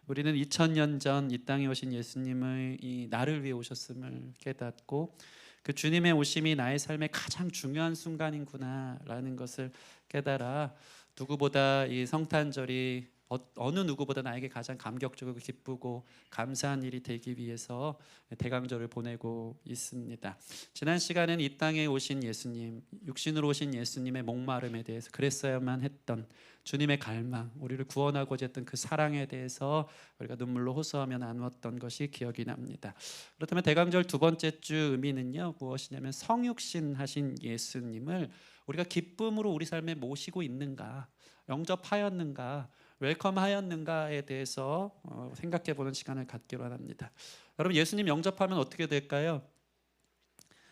우리는 2000년 전 이 땅에 오신 예수님의 이 나를 위해 오셨음을 깨닫고 그 주님의 오심이 나의 삶의 가장 중요한 순간이구나라는 것을 깨달아 누구보다 이 성탄절이 어느 누구보다 나에게 가장 감격적이고 기쁘고 감사한 일이 되기 위해서 대강절을 보내고 있습니다. 지난 시간은 이 땅에 오신 예수님, 육신으로 오신 예수님의 목마름에 대해서 그랬어야만 했던 주님의 갈망, 우리를 구원하고자 했던 그 사랑에 대해서 우리가 눈물로 호소하며 나누었던 것이 기억이 납니다. 그렇다면 대강절 두 번째 주 의미는요, 무엇이냐면 성육신 하신 예수님을 우리가 기쁨으로 우리 삶에 모시고 있는가, 영접하였는가, 웰컴하였는가에 대해서 생각해보는 시간을 갖기로 합니다. 여러분, 예수님 영접하면 어떻게 될까요?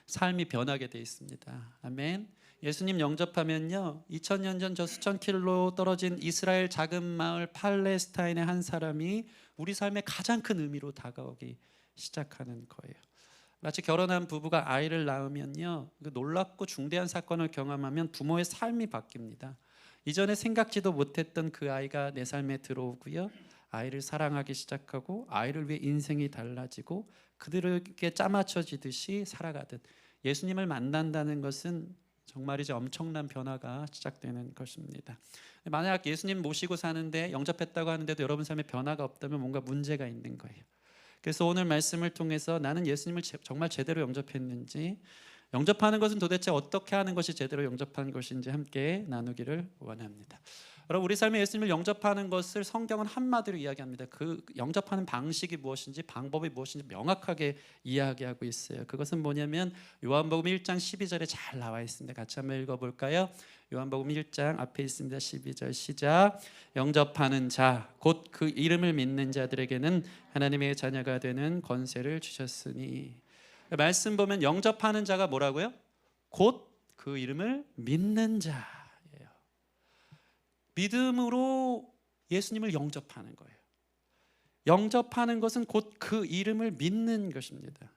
삶이 변하게 돼 있습니다. 아멘. 예수님 영접하면요, 2000년 전 저 수천 킬로 떨어진 이스라엘 작은 마을 팔레스타인의 한 사람이 우리 삶의 가장 큰 의미로 다가오기 시작하는 거예요. 마치 결혼한 부부가 아이를 낳으면요, 그 놀랍고 중대한 사건을 경험하면 부모의 삶이 바뀝니다. 이전에 생각지도 못했던 그 아이가 내 삶에 들어오고요, 아이를 사랑하기 시작하고 아이를 위해 인생이 달라지고 그들에게 짜맞춰지듯이 살아가듯 예수님을 만난다는 것은 정말이죠, 엄청난 변화가 시작되는 것입니다. 만약 예수님 모시고 사는데 영접했다고 하는데도 여러분 삶에 변화가 없다면 뭔가 문제가 있는 거예요. 그래서 오늘 말씀을 통해서 나는 예수님을 정말 제대로 영접했는지, 영접하는 것은 도대체 어떻게 하는 것이 제대로 영접하는 것인지 함께 나누기를 원합니다. 여러분, 우리 삶에 예수님을 영접하는 것을 성경은 한마디로 이야기합니다. 그 영접하는 방식이 무엇인지, 방법이 무엇인지 명확하게 이야기하고 있어요. 그것은 뭐냐면 요한복음 1장 12절에 잘 나와 있습니다. 같이 한번 읽어볼까요? 요한복음 1장 앞에 있습니다. 12절 시작. 영접하는 자, 곧 그 이름을 믿는 자들에게는 하나님의 자녀가 되는 권세를 주셨으니. 말씀 보면 영접하는 자가 뭐라고요? 곧 그 이름을 믿는 자예요. 믿음으로 예수님을 영접하는 거예요. 영접하는 것은 곧 그 이름을 믿는 것입니다.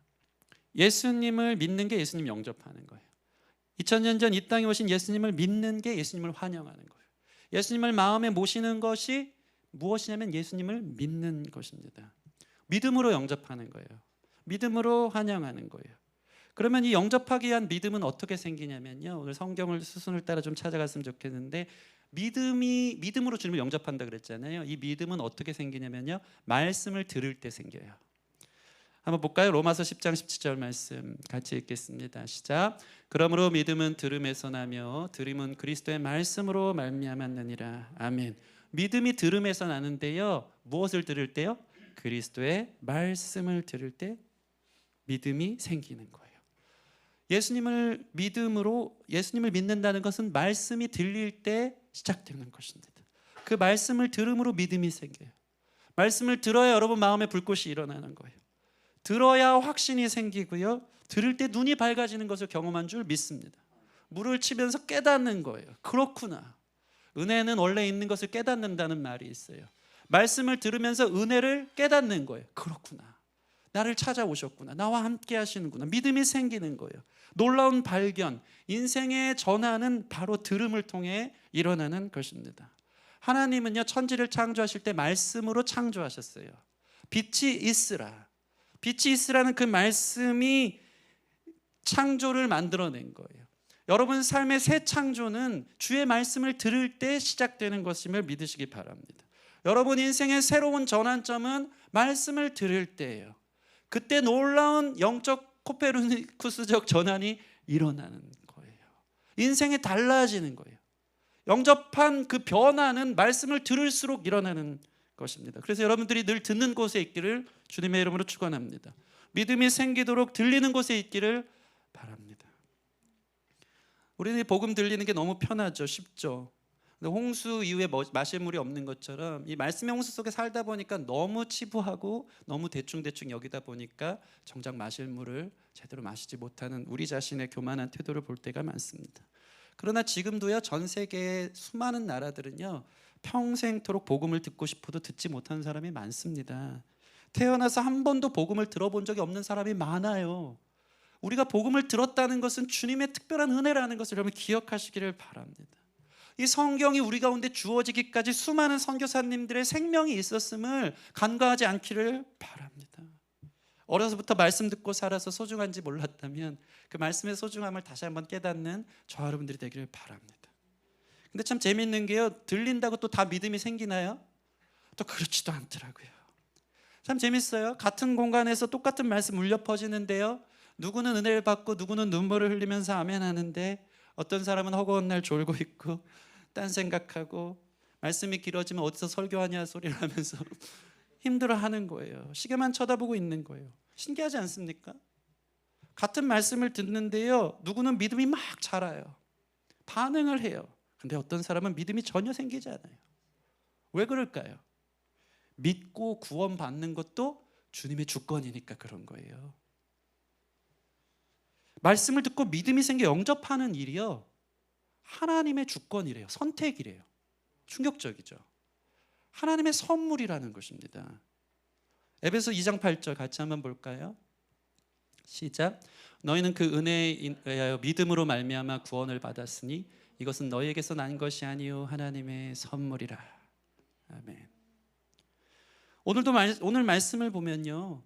예수님을 믿는 게 예수님 영접하는 거예요. 2000년 전 이 땅에 오신 예수님을 믿는 게 예수님을 환영하는 거예요. 예수님을 마음에 모시는 것이 무엇이냐면 예수님을 믿는 것입니다. 믿음으로 영접하는 거예요. 믿음으로 환영하는 거예요. 그러면 이 영접하기 위한 믿음은 어떻게 생기냐면요, 오늘 성경을 수순을 따라 좀 찾아갔으면 좋겠는데, 믿음으로 주님을 영접한다 그랬잖아요. 이 믿음은 어떻게 생기냐면요, 말씀을 들을 때 생겨요. 한번 볼까요? 로마서 10장 17절 말씀 같이 읽겠습니다. 시작. 그러므로 믿음은 들음에서 나며 들음은 그리스도의 말씀으로 말미암았느니라. 아멘. 믿음이 들음에서 나는데요, 무엇을 들을 때요? 그리스도의 말씀을 들을 때 믿음이 생기는 거예요. 예수님을 믿는다는 것은 말씀이 들릴 때 시작되는 것입니다. 그 말씀을 들음으로 믿음이 생겨요. 말씀을 들어야 여러분 마음에 불꽃이 일어나는 거예요. 들어야 확신이 생기고요, 들을 때 눈이 밝아지는 것을 경험한 줄 믿습니다. 물을 치면서 깨닫는 거예요. 그렇구나, 은혜는 원래 있는 것을 깨닫는다는 말이 있어요. 말씀을 들으면서 은혜를 깨닫는 거예요. 그렇구나, 나를 찾아오셨구나, 나와 함께 하시는구나, 믿음이 생기는 거예요. 놀라운 발견, 인생의 전환은 바로 들음을 통해 일어나는 것입니다. 하나님은요, 천지를 창조하실 때 말씀으로 창조하셨어요. 빛이 있으라. 빛이 있으라는 그 말씀이 창조를 만들어낸 거예요. 여러분 삶의 새 창조는 주의 말씀을 들을 때 시작되는 것임을 믿으시기 바랍니다. 여러분 인생의 새로운 전환점은 말씀을 들을 때예요. 그때 놀라운 영적 코페르니쿠스적 전환이 일어나는 거예요. 인생이 달라지는 거예요. 영접한 그 변화는 말씀을 들을수록 일어나는 것입니다. 그래서 여러분들이 늘 듣는 곳에 있기를 주님의 이름으로 축원합니다. 믿음이 생기도록 들리는 곳에 있기를 바랍니다. 우리는 복음 들리는 게 너무 편하죠, 쉽죠. 근데 홍수 이후에 마실 물이 없는 것처럼 이 말씀의 홍수 속에 살다 보니까 너무 치부하고 너무 대충 여기다 보니까 정작 마실 물을 제대로 마시지 못하는 우리 자신의 교만한 태도를 볼 때가 많습니다. 그러나 지금도요, 전 세계의 수많은 나라들은요, 평생토록 복음을 듣고 싶어도 듣지 못하는 사람이 많습니다. 태어나서 한 번도 복음을 들어본 적이 없는 사람이 많아요. 우리가 복음을 들었다는 것은 주님의 특별한 은혜라는 것을 여러분 기억하시기를 바랍니다. 이 성경이 우리 가운데 주어지기까지 수많은 선교사님들의 생명이 있었음을 간과하지 않기를 바랍니다. 어려서부터 말씀 듣고 살아서 소중한지 몰랐다면 그 말씀의 소중함을 다시 한번 깨닫는 저와 여러분들이 되기를 바랍니다. 근데 참 재밌는 게요, 들린다고 또 다 믿음이 생기나요? 또 그렇지도 않더라고요. 참 재밌어요. 같은 공간에서 똑같은 말씀 울려 퍼지는데요, 누구는 은혜를 받고 누구는 눈물을 흘리면서 아멘 하는데, 어떤 사람은 허구한 날 졸고 있고 딴 생각하고 말씀이 길어지면 어디서 설교하냐 소리를 하면서 힘들어하는 거예요. 시계만 쳐다보고 있는 거예요. 신기하지 않습니까? 같은 말씀을 듣는데요, 누구는 믿음이 막 자라요. 반응을 해요. 근데 어떤 사람은 믿음이 전혀 생기지 않아요. 왜 그럴까요? 믿고 구원받는 것도 주님의 주권이니까 그런 거예요. 말씀을 듣고 믿음이 생겨 영접하는 일이요, 하나님의 주권이래요. 선택이래요. 충격적이죠. 하나님의 선물이라는 것입니다. 에베소 2장 8절 같이 한번 볼까요? 시작. 너희는 그 은혜에 의하여 믿음으로 말미암아 구원을 받았으니 이것은 너희에게서 난 것이 아니요 하나님의 선물이라. 아멘. 오늘 말씀을 보면요,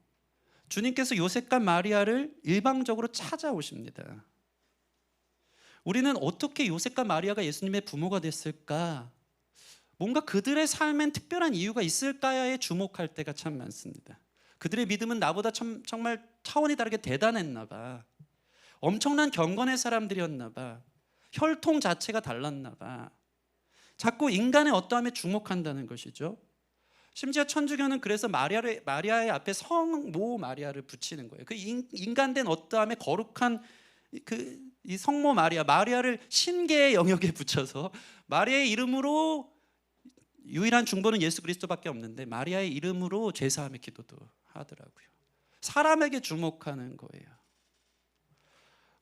주님께서 요셉과 마리아를 일방적으로 찾아오십니다. 우리는 어떻게 요셉과 마리아가 예수님의 부모가 됐을까? 뭔가 그들의 삶엔 특별한 이유가 있을까에 주목할 때가 참 많습니다. 그들의 믿음은 나보다 정말 차원이 다르게 대단했나 봐. 엄청난 경건의 사람들이었나 봐. 혈통 자체가 달랐나 봐. 자꾸 인간의 어떠함에 주목한다는 것이죠. 심지어 천주교는 그래서 마리아의 앞에 성모 마리아를 붙이는 거예요. 그 인간된 어떠함에 거룩한 이 성모 마리아를 신계의 영역에 붙여서 마리아의 이름으로, 유일한 중보는 예수 그리스도밖에 없는데 마리아의 이름으로 제사함의 기도도 하더라고요. 사람에게 주목하는 거예요.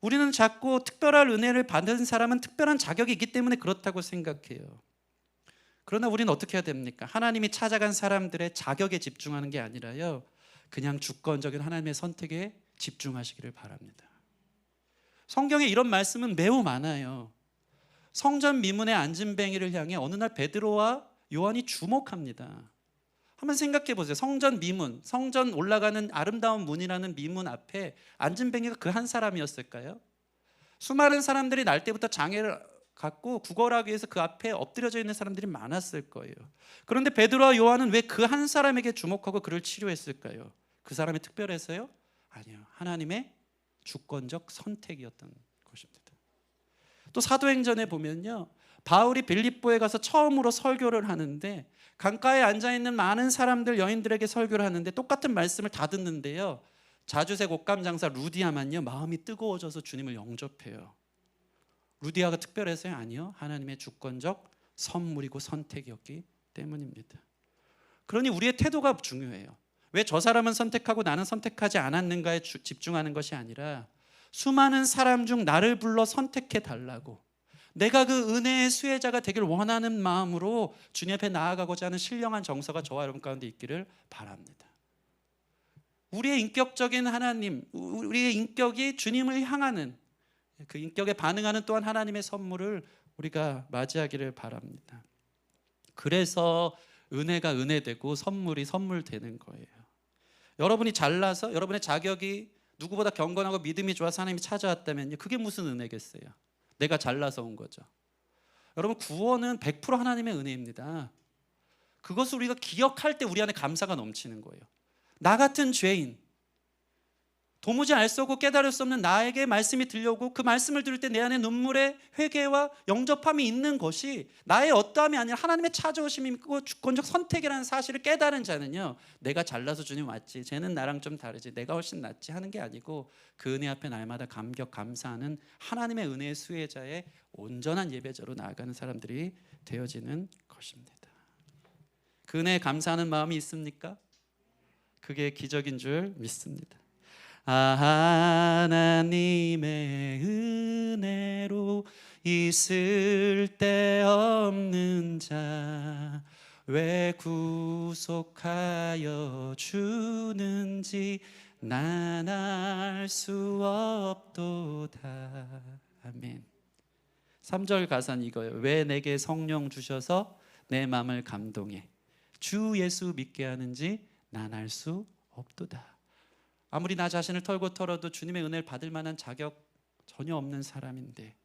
우리는 자꾸 특별한 은혜를 받은 사람은 특별한 자격이 있기 때문에 그렇다고 생각해요. 그러나 우리는 어떻게 해야 됩니까? 하나님이 찾아간 사람들의 자격에 집중하는 게 아니라요, 그냥 주권적인 하나님의 선택에 집중하시기를 바랍니다. 성경에 이런 말씀은 매우 많아요. 성전 미문의 앉은뱅이를 향해 어느 날 베드로와 요한이 주목합니다. 한번 생각해 보세요. 성전 미문, 성전 올라가는 아름다운 문이라는 미문 앞에 앉은뱅이가 그 한 사람이었을까요? 수많은 사람들이 날 때부터 장애를 갖고 구걸하기 위해서 그 앞에 엎드려져 있는 사람들이 많았을 거예요. 그런데 베드로와 요한은 왜 그 한 사람에게 주목하고 그를 치료했을까요? 그 사람이 특별해서요? 아니요. 하나님의 주권적 선택이었던 것입니다. 또 사도행전에 보면요, 바울이 빌립보에 가서 처음으로 설교를 하는데 강가에 앉아있는 많은 사람들, 여인들에게 설교를 하는데 똑같은 말씀을 다 듣는데요, 자주색 옷감 장사 루디아만요, 마음이 뜨거워져서 주님을 영접해요. 루디아가 특별해서요? 아니요. 하나님의 주권적 선물이고 선택이었기 때문입니다. 그러니 우리의 태도가 중요해요. 왜 저 사람은 선택하고 나는 선택하지 않았는가에 집중하는 것이 아니라 수많은 사람 중 나를 불러 선택해 달라고, 내가 그 은혜의 수혜자가 되길 원하는 마음으로 주님 앞에 나아가고자 하는 신령한 정서가 저와 여러분 가운데 있기를 바랍니다. 우리의 인격적인 하나님, 우리의 인격이 주님을 향하는 그 인격에 반응하는 또한 하나님의 선물을 우리가 맞이하기를 바랍니다. 그래서 은혜가 은혜되고 선물이 선물되는 거예요. 여러분이 잘나서, 여러분의 자격이 누구보다 경건하고 믿음이 좋아서 하나님이 찾아왔다면요, 그게 무슨 은혜겠어요? 내가 잘나서 온 거죠. 여러분, 구원은 100% 하나님의 은혜입니다. 그것을 우리가 기억할 때 우리 안에 감사가 넘치는 거예요. 나 같은 죄인, 도무지 알 수 없고 깨달을 수 없는 나에게 말씀이 들려오고 그 말씀을 들을 때 내 안에 눈물의 회개와 영접함이 있는 것이 나의 어떠함이 아니라 하나님의 찾아오심이 있고 주권적 선택이라는 사실을 깨달은 자는요, 내가 잘나서 주님 왔지, 쟤는 나랑 좀 다르지, 내가 훨씬 낫지 하는 게 아니고 그 은혜 앞에 날마다 감격 감사하는 하나님의 은혜의 수혜자의 온전한 예배자로 나아가는 사람들이 되어지는 것입니다. 그 은혜에 감사하는 마음이 있습니까? 그게 기적인 줄 믿습니다. 하나님의 은혜로 있을 데 없는 자 왜 구속하여 주는지 난 알 수 없도다. 아멘. 3절 가사는 이거예요. 왜 내게 성령 주셔서 내 마음을 감동해 주 예수 믿게 하는지 난 알 수 없도다. 아무리 나 자신을 털고 털어도 주님의 은혜를 받을 만한 자격 전혀 없는 사람인데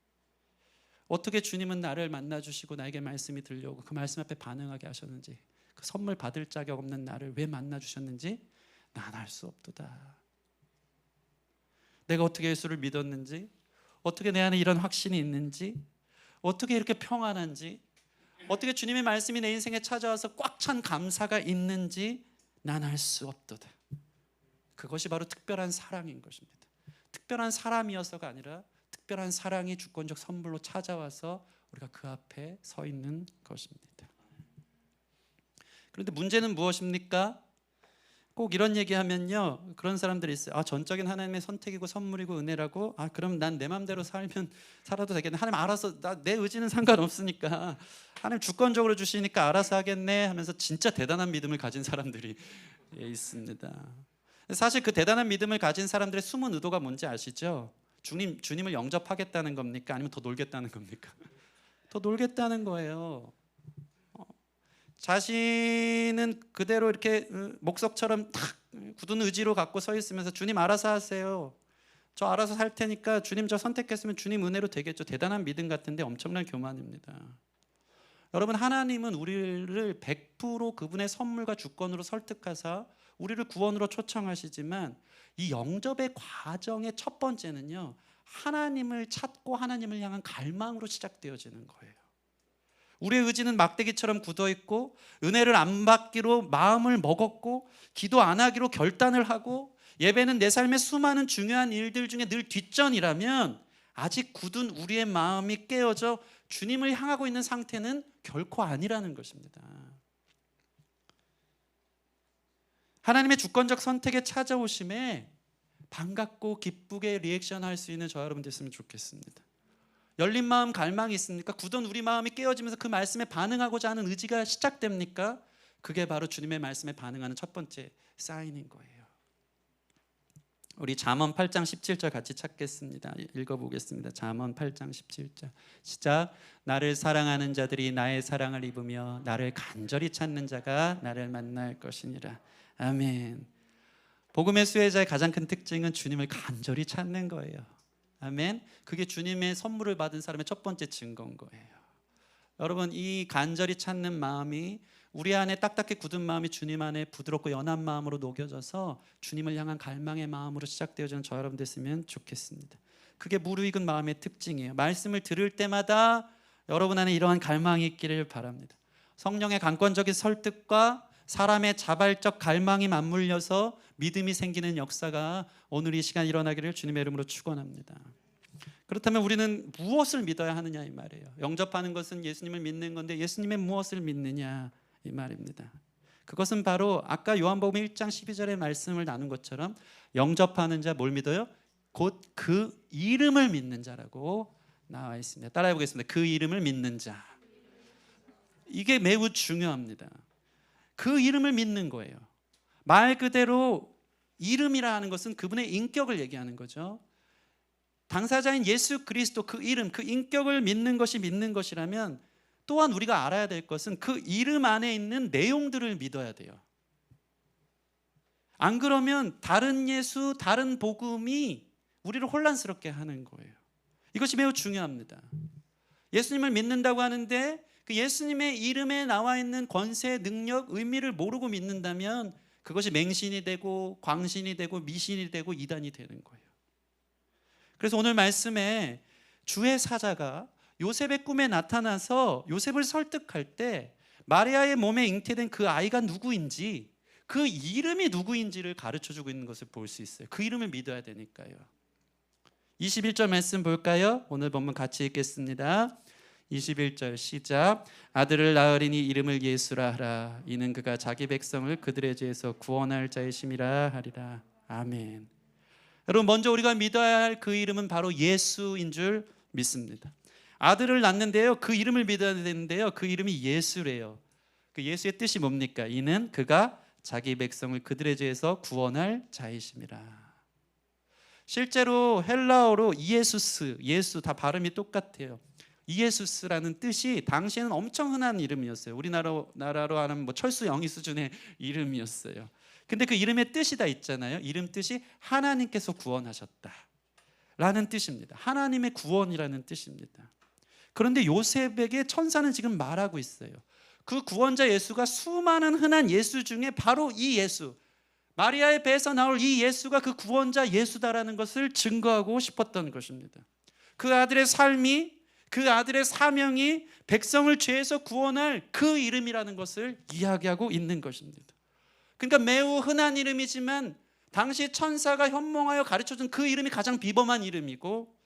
어떻게 주님은 나를 만나주시고 나에게 말씀이 들려오고 그 말씀 앞에 반응하게 하셨는지, 그 선물 받을 자격 없는 나를 왜 만나주셨는지 난 알 수 없도다. 내가 어떻게 예수를 믿었는지, 어떻게 내 안에 이런 확신이 있는지, 어떻게 이렇게 평안한지, 어떻게 주님의 말씀이 내 인생에 찾아와서 꽉 찬 감사가 있는지 난 알 수 없도다. 그것이 바로 특별한 사랑인 것입니다. 특별한 사람이어서가 아니라 특별한 사랑이 주권적 선물로 찾아와서 우리가 그 앞에 서 있는 것입니다. 그런데 문제는 무엇입니까? 꼭 이런 얘기하면요, 그런 사람들이 있어요. 전적인 하나님의 선택이고 선물이고 은혜라고, 그럼 난 내 마음대로 살아도 되겠네. 하나님 알아서, 내 의지는 상관없으니까 하나님 주권적으로 주시니까 알아서 하겠네 하면서 진짜 대단한 믿음을 가진 사람들이 있습니다. 사실 그 대단한 믿음을 가진 사람들의 숨은 의도가 뭔지 아시죠? 주님을 영접하겠다는 겁니까? 아니면 더 놀겠다는 겁니까? 더 놀겠다는 거예요. 자신은 그대로 이렇게 목석처럼 탁 굳은 의지로 갖고 서 있으면서 주님 알아서 하세요. 저 알아서 살 테니까 주님 저 선택했으면 주님 은혜로 되겠죠. 대단한 믿음 같은데 엄청난 교만입니다. 여러분, 하나님은 우리를 100% 그분의 선물과 주권으로 설득하사 우리를 구원으로 초청하시지만 이 영접의 과정의 첫 번째는요, 하나님을 찾고 하나님을 향한 갈망으로 시작되어지는 거예요. 우리의 의지는 막대기처럼 굳어있고 은혜를 안 받기로 마음을 먹었고 기도 안 하기로 결단을 하고 예배는 내 삶의 수많은 중요한 일들 중에 늘 뒷전이라면 아직 굳은 우리의 마음이 깨어져 주님을 향하고 있는 상태는 결코 아니라는 것입니다. 하나님의 주권적 선택에 찾아오심에 반갑고 기쁘게 리액션할 수 있는 저 여러분 됐으면 좋겠습니다. 열린 마음 갈망이 있습니까? 굳은 우리 마음이 깨어지면서 그 말씀에 반응하고자 하는 의지가 시작됩니까? 그게 바로 주님의 말씀에 반응하는 첫 번째 사인인 거예요. 우리 잠언 8장 17절 같이 찾겠습니다. 읽어보겠습니다. 잠언 8장 17절 시작. 나를 사랑하는 자들이 나의 사랑을 입으며 나를 간절히 찾는 자가 나를 만날 것이니라. 아멘. 복음의 수혜자의 가장 큰 특징은 주님을 간절히 찾는 거예요. 아멘. 그게 주님의 선물을 받은 사람의 첫 번째 증거인 거예요. 여러분, 이 간절히 찾는 마음이 우리 안에 딱딱히 굳은 마음이 주님 안에 부드럽고 연한 마음으로 녹여져서 주님을 향한 갈망의 마음으로 시작되어지는 저 여러분 됐으면 좋겠습니다. 그게 무르익은 마음의 특징이에요. 말씀을 들을 때마다 여러분 안에 이러한 갈망이 있기를 바랍니다. 성령의 강권적인 설득과 사람의 자발적 갈망이 맞물려서 믿음이 생기는 역사가 오늘 이 시간 일어나기를 주님의 이름으로 축원합니다. 그렇다면 우리는 무엇을 믿어야 하느냐 이 말이에요. 영접하는 것은 예수님을 믿는 건데 예수님의 무엇을 믿느냐 이 말입니다. 그것은 바로 아까 요한복음 1장 12절의 말씀을 나눈 것처럼 영접하는 자 뭘 믿어요? 곧 그 이름을 믿는 자라고 나와 있습니다. 따라해 보겠습니다. 그 이름을 믿는 자. 이게 매우 중요합니다. 그 이름을 믿는 거예요. 말 그대로 이름이라 하는 것은 그분의 인격을 얘기하는 거죠. 당사자인 예수 그리스도 그 이름, 그 인격을 믿는 것이 믿는 것이라면 또한 우리가 알아야 될 것은 그 이름 안에 있는 내용들을 믿어야 돼요. 안 그러면 다른 예수, 다른 복음이 우리를 혼란스럽게 하는 거예요. 이것이 매우 중요합니다. 예수님을 믿는다고 하는데 그 예수님의 이름에 나와 있는 권세, 능력, 의미를 모르고 믿는다면 그것이 맹신이 되고 광신이 되고 미신이 되고 이단이 되는 거예요. 그래서 오늘 말씀에 주의 사자가 요셉의 꿈에 나타나서 요셉을 설득할 때 마리아의 몸에 잉태된 그 아이가 누구인지, 그 이름이 누구인지를 가르쳐주고 있는 것을 볼 수 있어요. 그 이름을 믿어야 되니까요. 21절 말씀 볼까요? 오늘 본문 같이 읽겠습니다. 21절 시작. 아들을 낳으리니 이름을 예수라 하라. 이는 그가 자기 백성을 그들의 죄에서 구원할 자이심이라 하리라. 아멘. 여러분, 먼저 우리가 믿어야 할 그 이름은 바로 예수인 줄 믿습니다. 아들을 낳는데요, 그 이름을 믿어야 되는데요, 그 이름이 예수래요. 그 예수의 뜻이 뭡니까? 이는 그가 자기 백성을 그들의 죄에서 구원할 자이심이라. 실제로 헬라어로 이에수스, 예수 다 발음이 똑같아요. 이에수스라는 뜻이 당시에는 엄청 흔한 이름이었어요. 우리나라로 하는 뭐 철수 영희 수준의 이름이었어요. 근데 그 이름의 뜻이 다 있잖아요. 이름 뜻이 하나님께서 구원하셨다 라는 뜻입니다. 하나님의 구원이라는 뜻입니다. 그런데 요셉에게 천사는 지금 말하고 있어요. 그 구원자 예수가 수많은 흔한 예수 중에 바로 이 예수, 마리아의 배에서 나올 이 예수가 그 구원자 예수다라는 것을 증거하고 싶었던 것입니다. 그 아들의 삶이, 그 아들의 사명이 백성을 죄에서 구원할 그 이름이라는 것을 이야기하고 있는 것입니다. 그러니까 매우 흔한 이름이지만 당시 천사가 현몽하여 가르쳐준 그 이름이 가장 비범한 이름이고,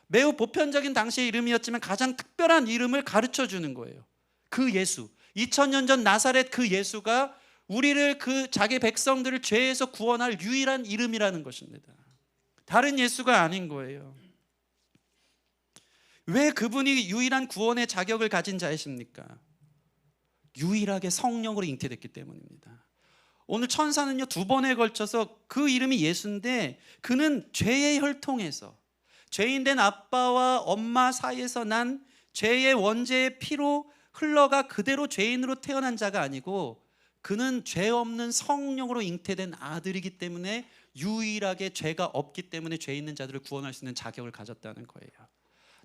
매우 보편적인 당시의 이름이었지만 가장 특별한 이름을 가르쳐주는 거예요. 그 예수, 2000년 전 나사렛 그 예수가 우리를, 그 자기 백성들을 죄에서 구원할 유일한 이름이라는 것입니다. 다른 예수가 아닌 거예요. 왜 그분이 유일한 구원의 자격을 가진 자이십니까? 유일하게 성령으로 잉태됐기 때문입니다. 오늘 천사는요, 2번에 걸쳐서 그 이름이 예수인데, 그는 죄의 혈통에서, 죄인된 아빠와 엄마 사이에서 난 죄의 원죄의 피로 흘러가 그대로 죄인으로 태어난 자가 아니고, 그는 죄 없는 성령으로 잉태된 아들이기 때문에 유일하게 죄가 없기 때문에 죄 있는 자들을 구원할 수 있는 자격을 가졌다는 거예요.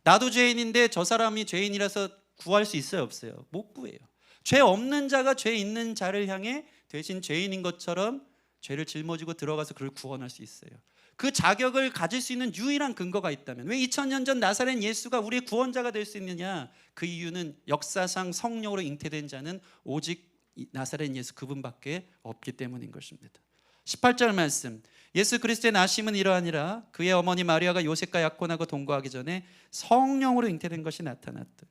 나도 죄인인데 저 사람이 죄인이라서 구할 수 있어요, 없어요? 못 구해요. 죄 없는 자가 죄 있는 자를 향해 대신 죄인인 것처럼 죄를 짊어지고 들어가서 그를 구원할 수 있어요. 그 자격을 가질 수 있는 유일한 근거가 있다면, 왜 2000년 전 나사렛 예수가 우리의 구원자가 될 수 있느냐? 그 이유는 역사상 성령으로 잉태된 자는 오직 나사렛 예수 그분밖에 없기 때문인 것입니다. 18절 말씀, 예수 그리스도의 나심은 이러하니라. 그의 어머니 마리아가 요셉과 약혼하고 동거하기 전에 성령으로 잉태된 것이 나타났다.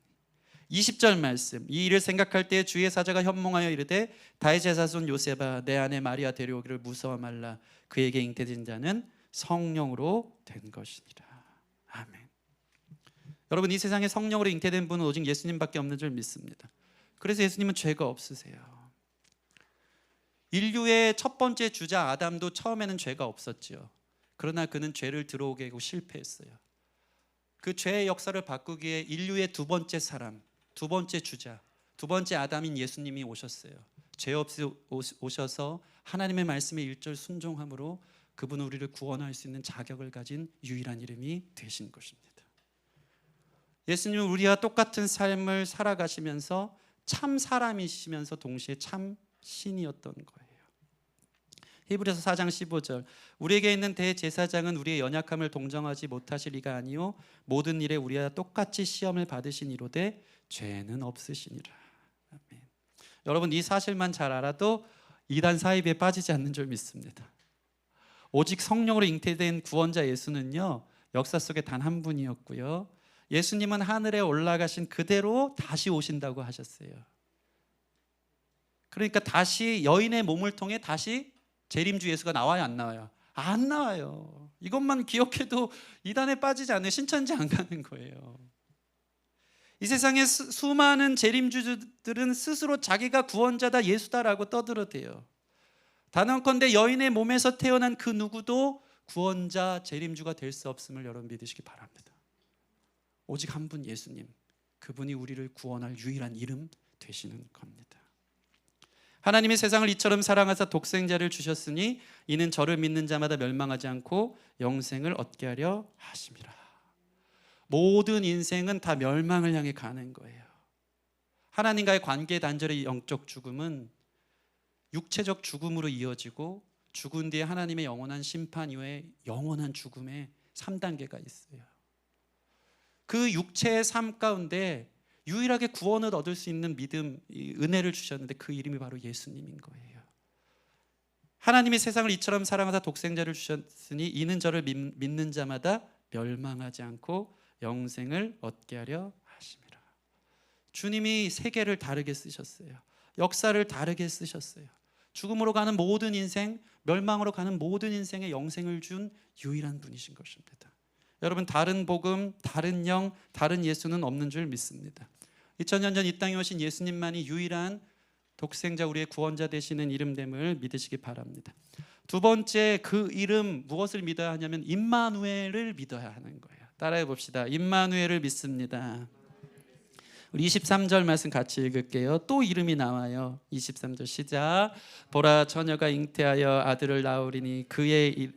20절 말씀, 이 일을 생각할 때 주의 사자가 현몽하여 이르되 다윗의 자손 요셉아, 내 아내 마리아 데려오기를 무서워 말라. 그에게 잉태된 자는 성령으로 된 것이니라. 아멘. 여러분, 이 세상에 성령으로 잉태된 분은 오직 예수님밖에 없는 줄 믿습니다. 그래서 예수님은 죄가 없으세요. 인류의 첫 번째 주자 아담도 처음에는 죄가 없었지요. 그러나 그는 죄를 들어오게 하고 실패했어요. 그 죄의 역사를 바꾸기에 인류의 2번째 사람, 2번째 주자, 2번째 아담인 예수님이 오셨어요. 죄 없이 오셔서 하나님의 말씀에 1절 순종함으로 그분은 우리를 구원할 수 있는 자격을 가진 유일한 이름이 되신 것입니다. 예수님은 우리와 똑같은 삶을 살아가시면서 참 사람이시면서 동시에 참 신이었던 거예요. 히브리서 4장 15절, 우리에게 있는 대제사장은 우리의 연약함을 동정하지 못하실 리가 아니요 모든 일에 우리와 똑같이 시험을 받으시니로되 죄는 없으시니라. 아멘. 여러분, 이 사실만 잘 알아도 이단 사이비에 빠지지 않는 줄 믿습니다. 오직 성령으로 잉태된 구원자 예수는요, 역사 속에 단 한 분이었고요, 예수님은 하늘에 올라가신 그대로 다시 오신다고 하셨어요. 그러니까 다시 여인의 몸을 통해 다시 재림주 예수가 나와요, 안 나와요? 안 나와요. 이것만 기억해도 이단에 빠지지 않아요. 신천지 안 가는 거예요. 이 세상에 수많은 재림주들은 스스로 자기가 구원자다, 예수다라고 떠들어대요. 단언컨대 여인의 몸에서 태어난 그 누구도 구원자, 재림주가 될 수 없음을 여러분 믿으시기 바랍니다. 오직 한 분 예수님, 그분이 우리를 구원할 유일한 이름 되시는 겁니다. 하나님이 세상을 이처럼 사랑하사 독생자를 주셨으니 이는 저를 믿는 자마다 멸망하지 않고 영생을 얻게 하려 하심이라. 모든 인생은 다 멸망을 향해 가는 거예요. 하나님과의 관계 단절의 영적 죽음은 육체적 죽음으로 이어지고, 죽은 뒤에 하나님의 영원한 심판 이후에 영원한 죽음의 3단계가 있어요. 그 육체의 삶 가운데 유일하게 구원을 얻을 수 있는 믿음, 은혜를 주셨는데 그 이름이 바로 예수님인 거예요. 하나님이 세상을 이처럼 사랑하사 독생자를 주셨으니 이는 저를 믿는 자마다 멸망하지 않고 영생을 얻게 하려 하심이라. 주님이 세계를 다르게 쓰셨어요. 역사를 다르게 쓰셨어요. 죽음으로 가는 모든 인생, 멸망으로 가는 모든 인생에 영생을 준 유일한 분이신 것입니다. 여러분, 다른 복음, 다른 영, 다른 예수는 없는 줄 믿습니다. 2000년 전 이 땅에 오신 예수님만이 유일한 독생자, 우리의 구원자 되시는 이름됨을 믿으시기 바랍니다. 2번째, 그 이름 무엇을 믿어야 하냐면 임마누엘을 믿어야 하는 거예요. 따라해 봅시다. 임마누엘을 믿습니다. 우리 23절 말씀 같이 읽을게요. 또 이름이 나와요. 23절 시작. 보라, 처녀가 잉태하여 아들을 낳으리니 그의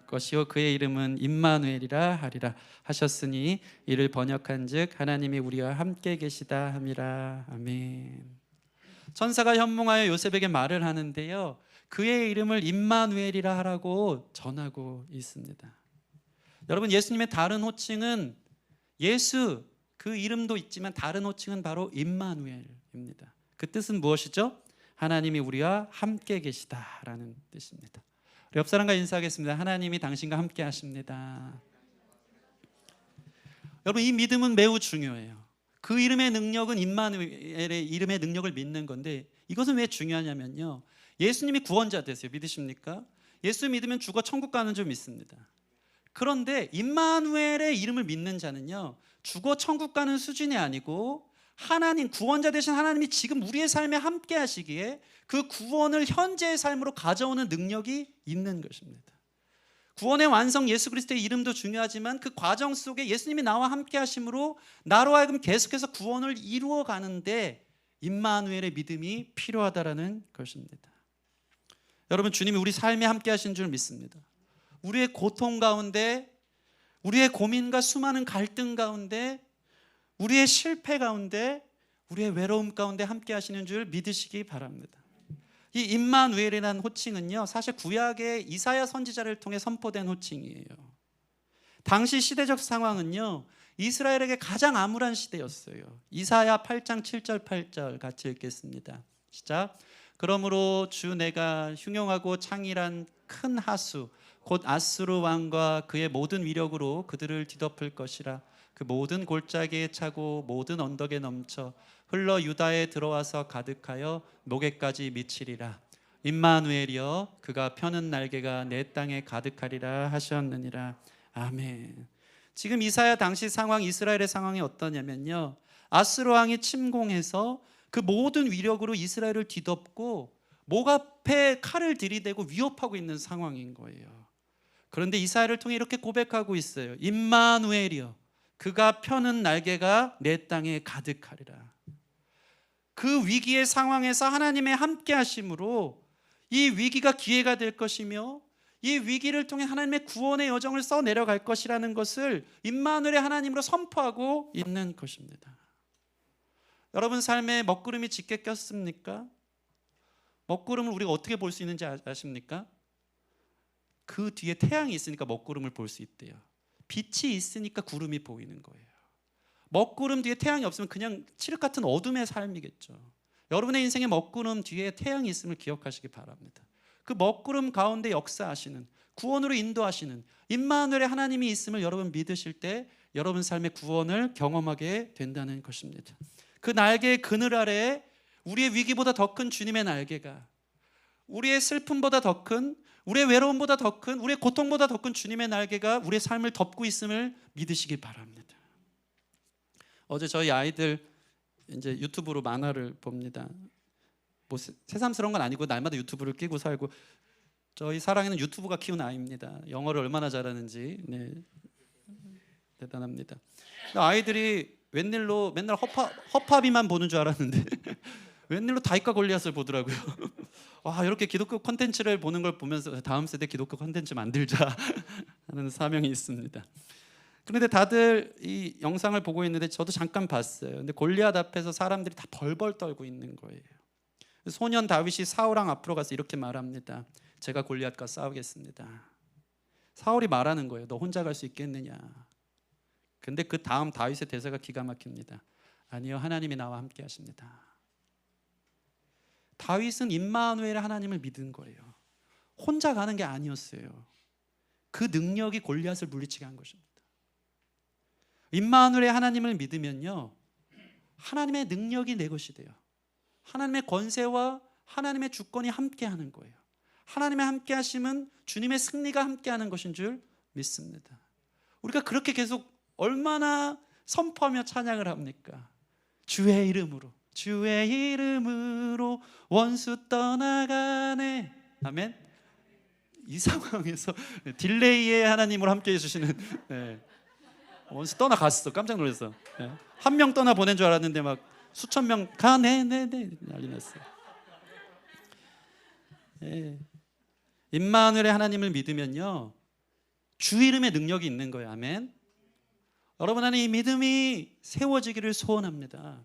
것이요 그의 이름은 임마누엘이라 하리라 하셨으니 이를 번역한즉 하나님이 우리와 함께 계시다 함이라. 아멘. 천사가 현몽하여 요셉에게 말을 하는데요, 그의 이름을 임마누엘이라 하라고 전하고 있습니다. 여러분, 예수님의 다른 호칭은 예수, 그 이름도 있지만 다른 호칭은 바로 임마누엘입니다. 그 뜻은 무엇이죠? 하나님이 우리와 함께 계시다라는 뜻입니다. 옆 사람과 인사하겠습니다. 하나님이 당신과 함께 하십니다. 여러분, 이 믿음은 매우 중요해요. 그 이름의 능력은 임마누엘의 이름의 능력을 믿는 건데, 이것은 왜 중요하냐면요, 예수님이 구원자 되세요. 믿으십니까? 예수 믿으면 죽어 천국 가는 줄 믿습니다. 그런데 임마누엘의 이름을 믿는 자는요, 죽어 천국 가는 수준이 아니고 하나님, 구원자 되신 하나님이 지금 우리의 삶에 함께 하시기에 그 구원을 현재의 삶으로 가져오는 능력이 있는 것입니다. 구원의 완성 예수 그리스도의 이름도 중요하지만 그 과정 속에 예수님이 나와 함께 하심으로 나로 하여금 계속해서 구원을 이루어 가는데 임마누엘의 믿음이 필요하다라는 것입니다. 여러분, 주님이 우리 삶에 함께 하신 줄 믿습니다. 우리의 고통 가운데, 우리의 고민과 수많은 갈등 가운데, 우리의 실패 가운데, 우리의 외로움 가운데 함께 하시는 줄 믿으시기 바랍니다. 이 임마누엘이라는 호칭은요, 사실 구약의 이사야 선지자를 통해 선포된 호칭이에요. 당시 시대적 상황은요, 이스라엘에게 가장 암울한 시대였어요. 이사야 8장 7절 8절 같이 읽겠습니다. 시작. 그러므로 주 내가 흉용하고 창일한 큰 하수 곧 아수르 왕과 그의 모든 위력으로 그들을 뒤덮을 것이라. 그 모든 골짜기에 차고 모든 언덕에 넘쳐 흘러 유다에 들어와서 가득하여 목에까지 미치리라. 임마누엘이여, 그가 펴는 날개가 내 땅에 가득하리라 하셨느니라. 아멘. 지금 이사야 당시 상황, 이스라엘의 상황이 어떠냐면요, 아수르 왕이 침공해서 그 모든 위력으로 이스라엘을 뒤덮고 목 앞에 칼을 들이대고 위협하고 있는 상황인 거예요. 그런데 이사야를 통해 이렇게 고백하고 있어요. 임마누엘이여, 그가 펴는 날개가 내 땅에 가득하리라. 그 위기의 상황에서 하나님의 함께 하심으로 이 위기가 기회가 될 것이며 이 위기를 통해 하나님의 구원의 여정을 써 내려갈 것이라는 것을 임마누엘의 하나님으로 선포하고 있는 것입니다. 여러분 삶에 먹구름이 짙게 꼈습니까? 먹구름을 우리가 어떻게 볼 수 있는지 아십니까? 그 뒤에 태양이 있으니까 먹구름을 볼 수 있대요. 빛이 있으니까 구름이 보이는 거예요. 먹구름 뒤에 태양이 없으면 그냥 칠흑 같은 어둠의 삶이겠죠. 여러분의 인생에 먹구름 뒤에 태양이 있음을 기억하시기 바랍니다. 그 먹구름 가운데 역사하시는, 구원으로 인도하시는 임마누엘의 하나님이 있음을 여러분 믿으실 때 여러분 삶의 구원을 경험하게 된다는 것입니다. 그 날개의 그늘 아래에 우리의 위기보다 더 큰 주님의 날개가, 우리의 슬픔보다 더 큰, 우리의 외로움보다 더 큰, 우리의 고통보다 더 큰 주님의 날개가 우리의 삶을 덮고 있음을 믿으시기 바랍니다. 어제 저희 아이들 이제 유튜브로 만화를 봅니다. 뭐 새삼스러운 건 아니고 날마다 유튜브를 끼고 살고, 저희 사랑이는 유튜브가 키운 아이입니다. 영어를 얼마나 잘하는지 대단합니다. 아이들이 웬일로 맨날 허팝이만 보는 줄 알았는데 웬일로 다윗과 골리앗을 보더라고요. 와, 이렇게 기독교 콘텐츠를 보는 걸 보면서 다음 세대 기독교 콘텐츠 만들자 하는 사명이 있습니다. 그런데 다들 이 영상을 보고 있는데 저도 잠깐 봤어요. 근데 골리앗 앞에서 사람들이 다 벌벌 떨고 있는 거예요. 소년 다윗이 사울왕 앞으로 가서 이렇게 말합니다. 제가 골리앗과 싸우겠습니다. 사울이 말하는 거예요. 너 혼자 갈 수 있겠느냐. 근데 그 다음 다윗의 대사가 기가 막힙니다. 아니요, 하나님이 나와 함께 하십니다. 다윗은 임마누엘 하나님을 믿은 거예요. 혼자 가는 게 아니었어요. 그 능력이 골리앗을 물리치게 한 것입니다. 임마누엘의 하나님을 믿으면요, 하나님의 능력이 내 것이 돼요. 하나님의 권세와 하나님의 주권이 함께하는 거예요. 하나님의 함께하심은 주님의 승리가 함께하는 것인 줄 믿습니다. 우리가 그렇게 계속 얼마나 선포하며 찬양을 합니까? 주의 이름으로, 주의 이름으로 원수 떠나가네. 아멘. 이 상황에서 딜레이의 하나님으로 함께해 주시는 원수 떠나갔어. 깜짝 놀랐어. 예. 한 명 떠나 보낸 줄 알았는데 막 수천 명 가, 네네네 난리 났어요. 예. 임마누엘의 하나님을 믿으면요 주 이름의 능력이 있는 거예요. 아멘. 여러분 안에 이 믿음이 세워지기를 소원합니다.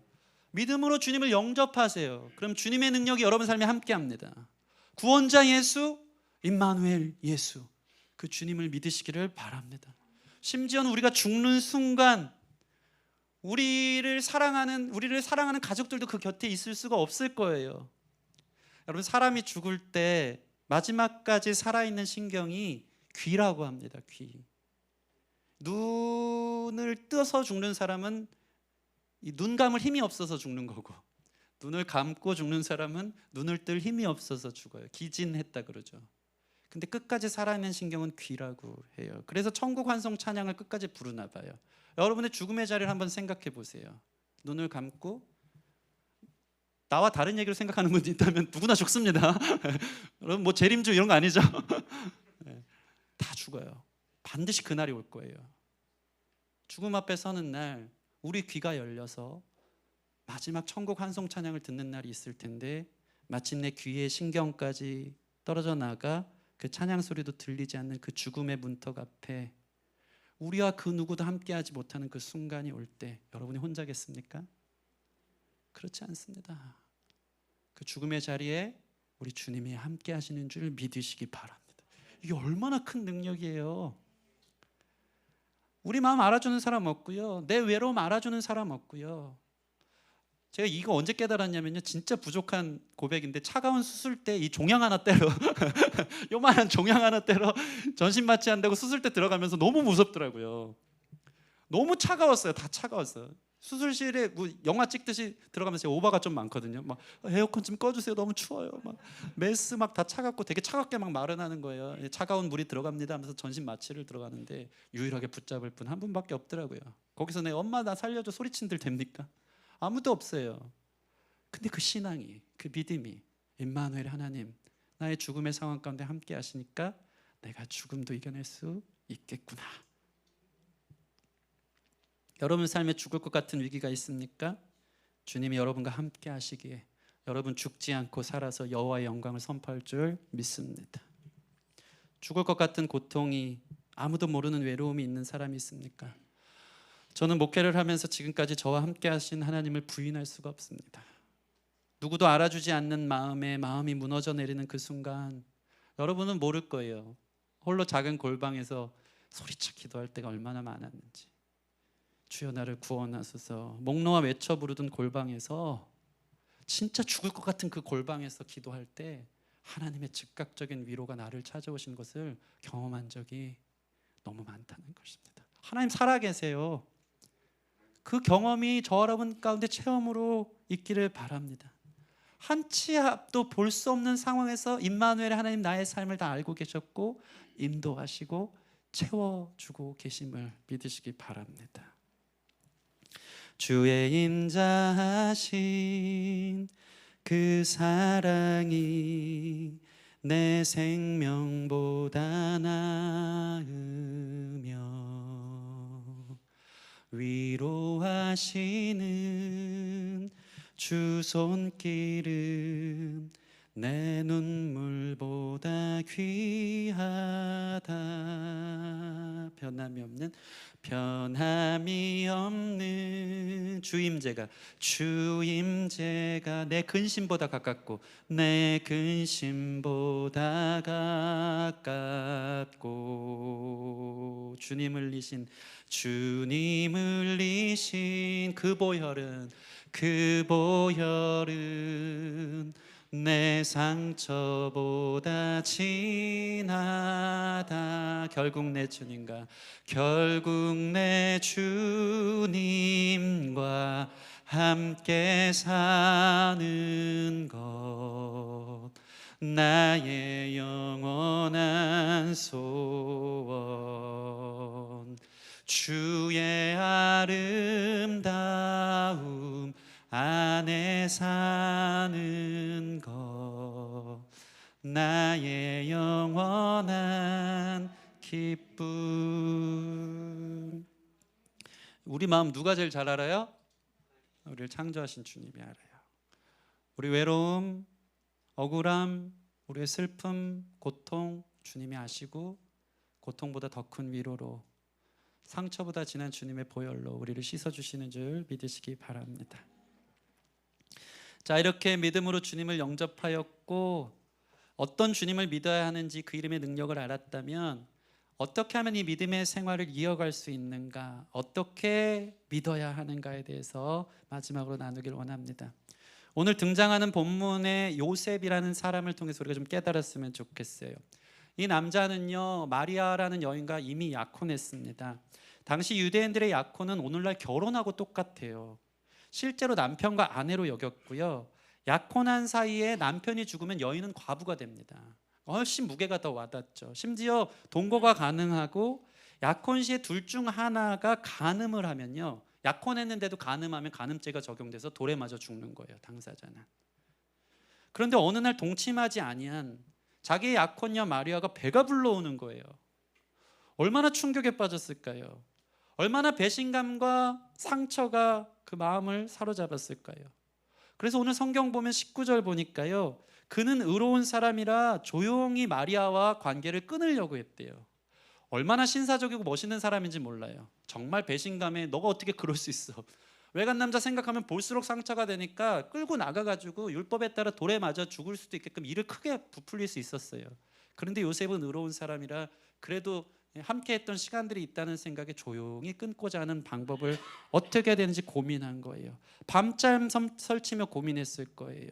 믿음으로 주님을 영접하세요. 그럼 주님의 능력이 여러분 삶에 함께합니다. 구원자 예수, 임마누엘 예수, 그 주님을 믿으시기를 바랍니다. 심지어는 우리가 죽는 순간 우리를 사랑하는 가족들도 그 곁에 있을 수가 없을 거예요. 여러분 사람이 죽을 때 마지막까지 살아있는 신경이 귀라고 합니다. 귀. 눈을 떠서 죽는 사람은 이 눈 감을 힘이 없어서 죽는 거고, 눈을 감고 죽는 사람은 눈을 뜰 힘이 없어서 죽어요. 기진했다 그러죠. 근데 끝까지 살아있는 신경은 귀라고 해요. 그래서 천국 환송 찬양을 끝까지 부르나 봐요. 여러분의 죽음의 자리를 한번 생각해 보세요. 눈을 감고 나와 다른 얘기를 생각하는 분이 있다면 누구나 죽습니다. 여러분 뭐 재림주 이런 거 아니죠? 다 죽어요. 반드시 그날이 올 거예요. 죽음 앞에 서는 날 우리 귀가 열려서 마지막 천국 환송 찬양을 듣는 날이 있을 텐데 마침내 귀의 신경까지 떨어져 나가 그 찬양 소리도 들리지 않는 그 죽음의 문턱 앞에 우리와 그 누구도 함께하지 못하는 그 순간이 올 때 여러분이 혼자겠습니까? 그렇지 않습니다. 그 죽음의 자리에 우리 주님이 함께 하시는 줄 믿으시기 바랍니다. 이게 얼마나 큰 능력이에요. 우리 마음 알아주는 사람 없고요. 내 외로움 알아주는 사람 없고요. 제가 이거 언제 깨달았냐면요. 진짜 부족한 고백인데 차가운 수술대 이 종양 하나 떼러 요만한 종양 하나 떼러 전신 마취한다고 수술대 들어가면서 너무 무섭더라고요. 너무 차가웠어요. 다 차가웠어요. 수술실에 뭐 영화 찍듯이 들어가면서 오바가 좀 많거든요. 막 에어컨 좀 꺼주세요. 너무 추워요. 막 메스 막 다 차갑고 되게 차갑게 막 마른하는 거예요. 차가운 물이 들어갑니다 하면서 전신 마취를 들어가는데 유일하게 붙잡을 분 한 분밖에 없더라고요. 거기서 내 엄마 나 살려줘 소리친들 됩니까? 아무도 없어요. 근데 그 신앙이, 그 믿음이 임마누엘 하나님 나의 죽음의 상황 가운데 함께 하시니까 내가 죽음도 이겨낼 수 있겠구나. 여러분 삶에 죽을 것 같은 위기가 있습니까? 주님이 여러분과 함께 하시기에 여러분 죽지 않고 살아서 여호와의 영광을 선포할 줄 믿습니다. 죽을 것 같은 고통이 아무도 모르는 외로움이 있는 사람이 있습니까? 저는 목회를 하면서 지금까지 저와 함께 하신 하나님을 부인할 수가 없습니다. 누구도 알아주지 않는 마음이 무너져 내리는 그 순간 여러분은 모를 거예요. 홀로 작은 골방에서 소리쳐 기도할 때가 얼마나 많았는지. 주여 나를 구원하소서 목 놓아 외쳐 부르던 골방에서 진짜 죽을 것 같은 그 골방에서 기도할 때 하나님의 즉각적인 위로가 나를 찾아오신 것을 경험한 적이 너무 많다는 것입니다. 하나님 살아계세요. 그 경험이 저 여러분 가운데 체험으로 있기를 바랍니다. 한 치 앞도 볼 수 없는 상황에서 임마누엘 하나님 나의 삶을 다 알고 계셨고 인도하시고 채워주고 계심을 믿으시기 바랍니다. 주의 인자하신 그 사랑이 내 생명보다 나으며 위로하시는 주 손길은 내 눈물보다 귀하다. 변함이 없는 주임제가 내 근심보다 가깝고 내 근심보다 가깝고 주님을 이신 그 보혈은 내 상처보다 진하다. 결국 내 주님과 함께 사는 것 나의 영원한 소원. 주의 아름다움 안에 사는 것 나의 영원한 기쁨. 우리 마음 누가 제일 잘 알아요? 우리를 창조하신 주님이 알아요. 우리 외로움, 억울함, 우리의 슬픔, 고통 주님이 아시고, 고통보다 더 큰 위로로, 상처보다 진한 주님의 보혈로 우리를 씻어주시는 줄 믿으시기 바랍니다. 자, 이렇게 믿음으로 주님을 영접하였고 어떤 주님을 믿어야 하는지 그 이름의 능력을 알았다면 어떻게 하면 이 믿음의 생활을 이어갈 수 있는가, 어떻게 믿어야 하는가에 대해서 마지막으로 나누길 원합니다. 오늘 등장하는 본문의 요셉이라는 사람을 통해서 우리가 좀 깨달았으면 좋겠어요. 이 남자는요, 마리아라는 여인과 이미 약혼했습니다. 당시 유대인들의 약혼은 오늘날 결혼하고 똑같아요. 실제로 남편과 아내로 여겼고요, 약혼한 사이에 남편이 죽으면 여인은 과부가 됩니다. 훨씬 무게가 더 와닿죠. 심지어 동거가 가능하고 약혼 시에 둘 중 하나가 간음을 하면요, 약혼했는데도 간음하면 간음죄가 적용돼서 돌에 맞아 죽는 거예요, 당사자는. 그런데 어느 날 동침하지 아니한 자기의 약혼녀 마리아가 배가 불러오는 거예요. 얼마나 충격에 빠졌을까요? 얼마나 배신감과 상처가 그 마음을 사로잡았을까요? 그래서 오늘 성경 보면 19절 보니까요, 그는 의로운 사람이라 조용히 마리아와 관계를 끊으려고 했대요. 얼마나 신사적이고 멋있는 사람인지 몰라요. 정말 배신감에 너가 어떻게 그럴 수 있어, 외간 남자 생각하면 볼수록 상처가 되니까 끌고 나가가지고 율법에 따라 돌에 맞아 죽을 수도 있게끔 일을 크게 부풀릴 수 있었어요. 그런데 요셉은 의로운 사람이라 그래도 함께 했던 시간들이 있다는 생각에 조용히 끊고자 하는 방법을 어떻게 해야 되는지 고민한 거예요. 밤잠 설치며 고민했을 거예요.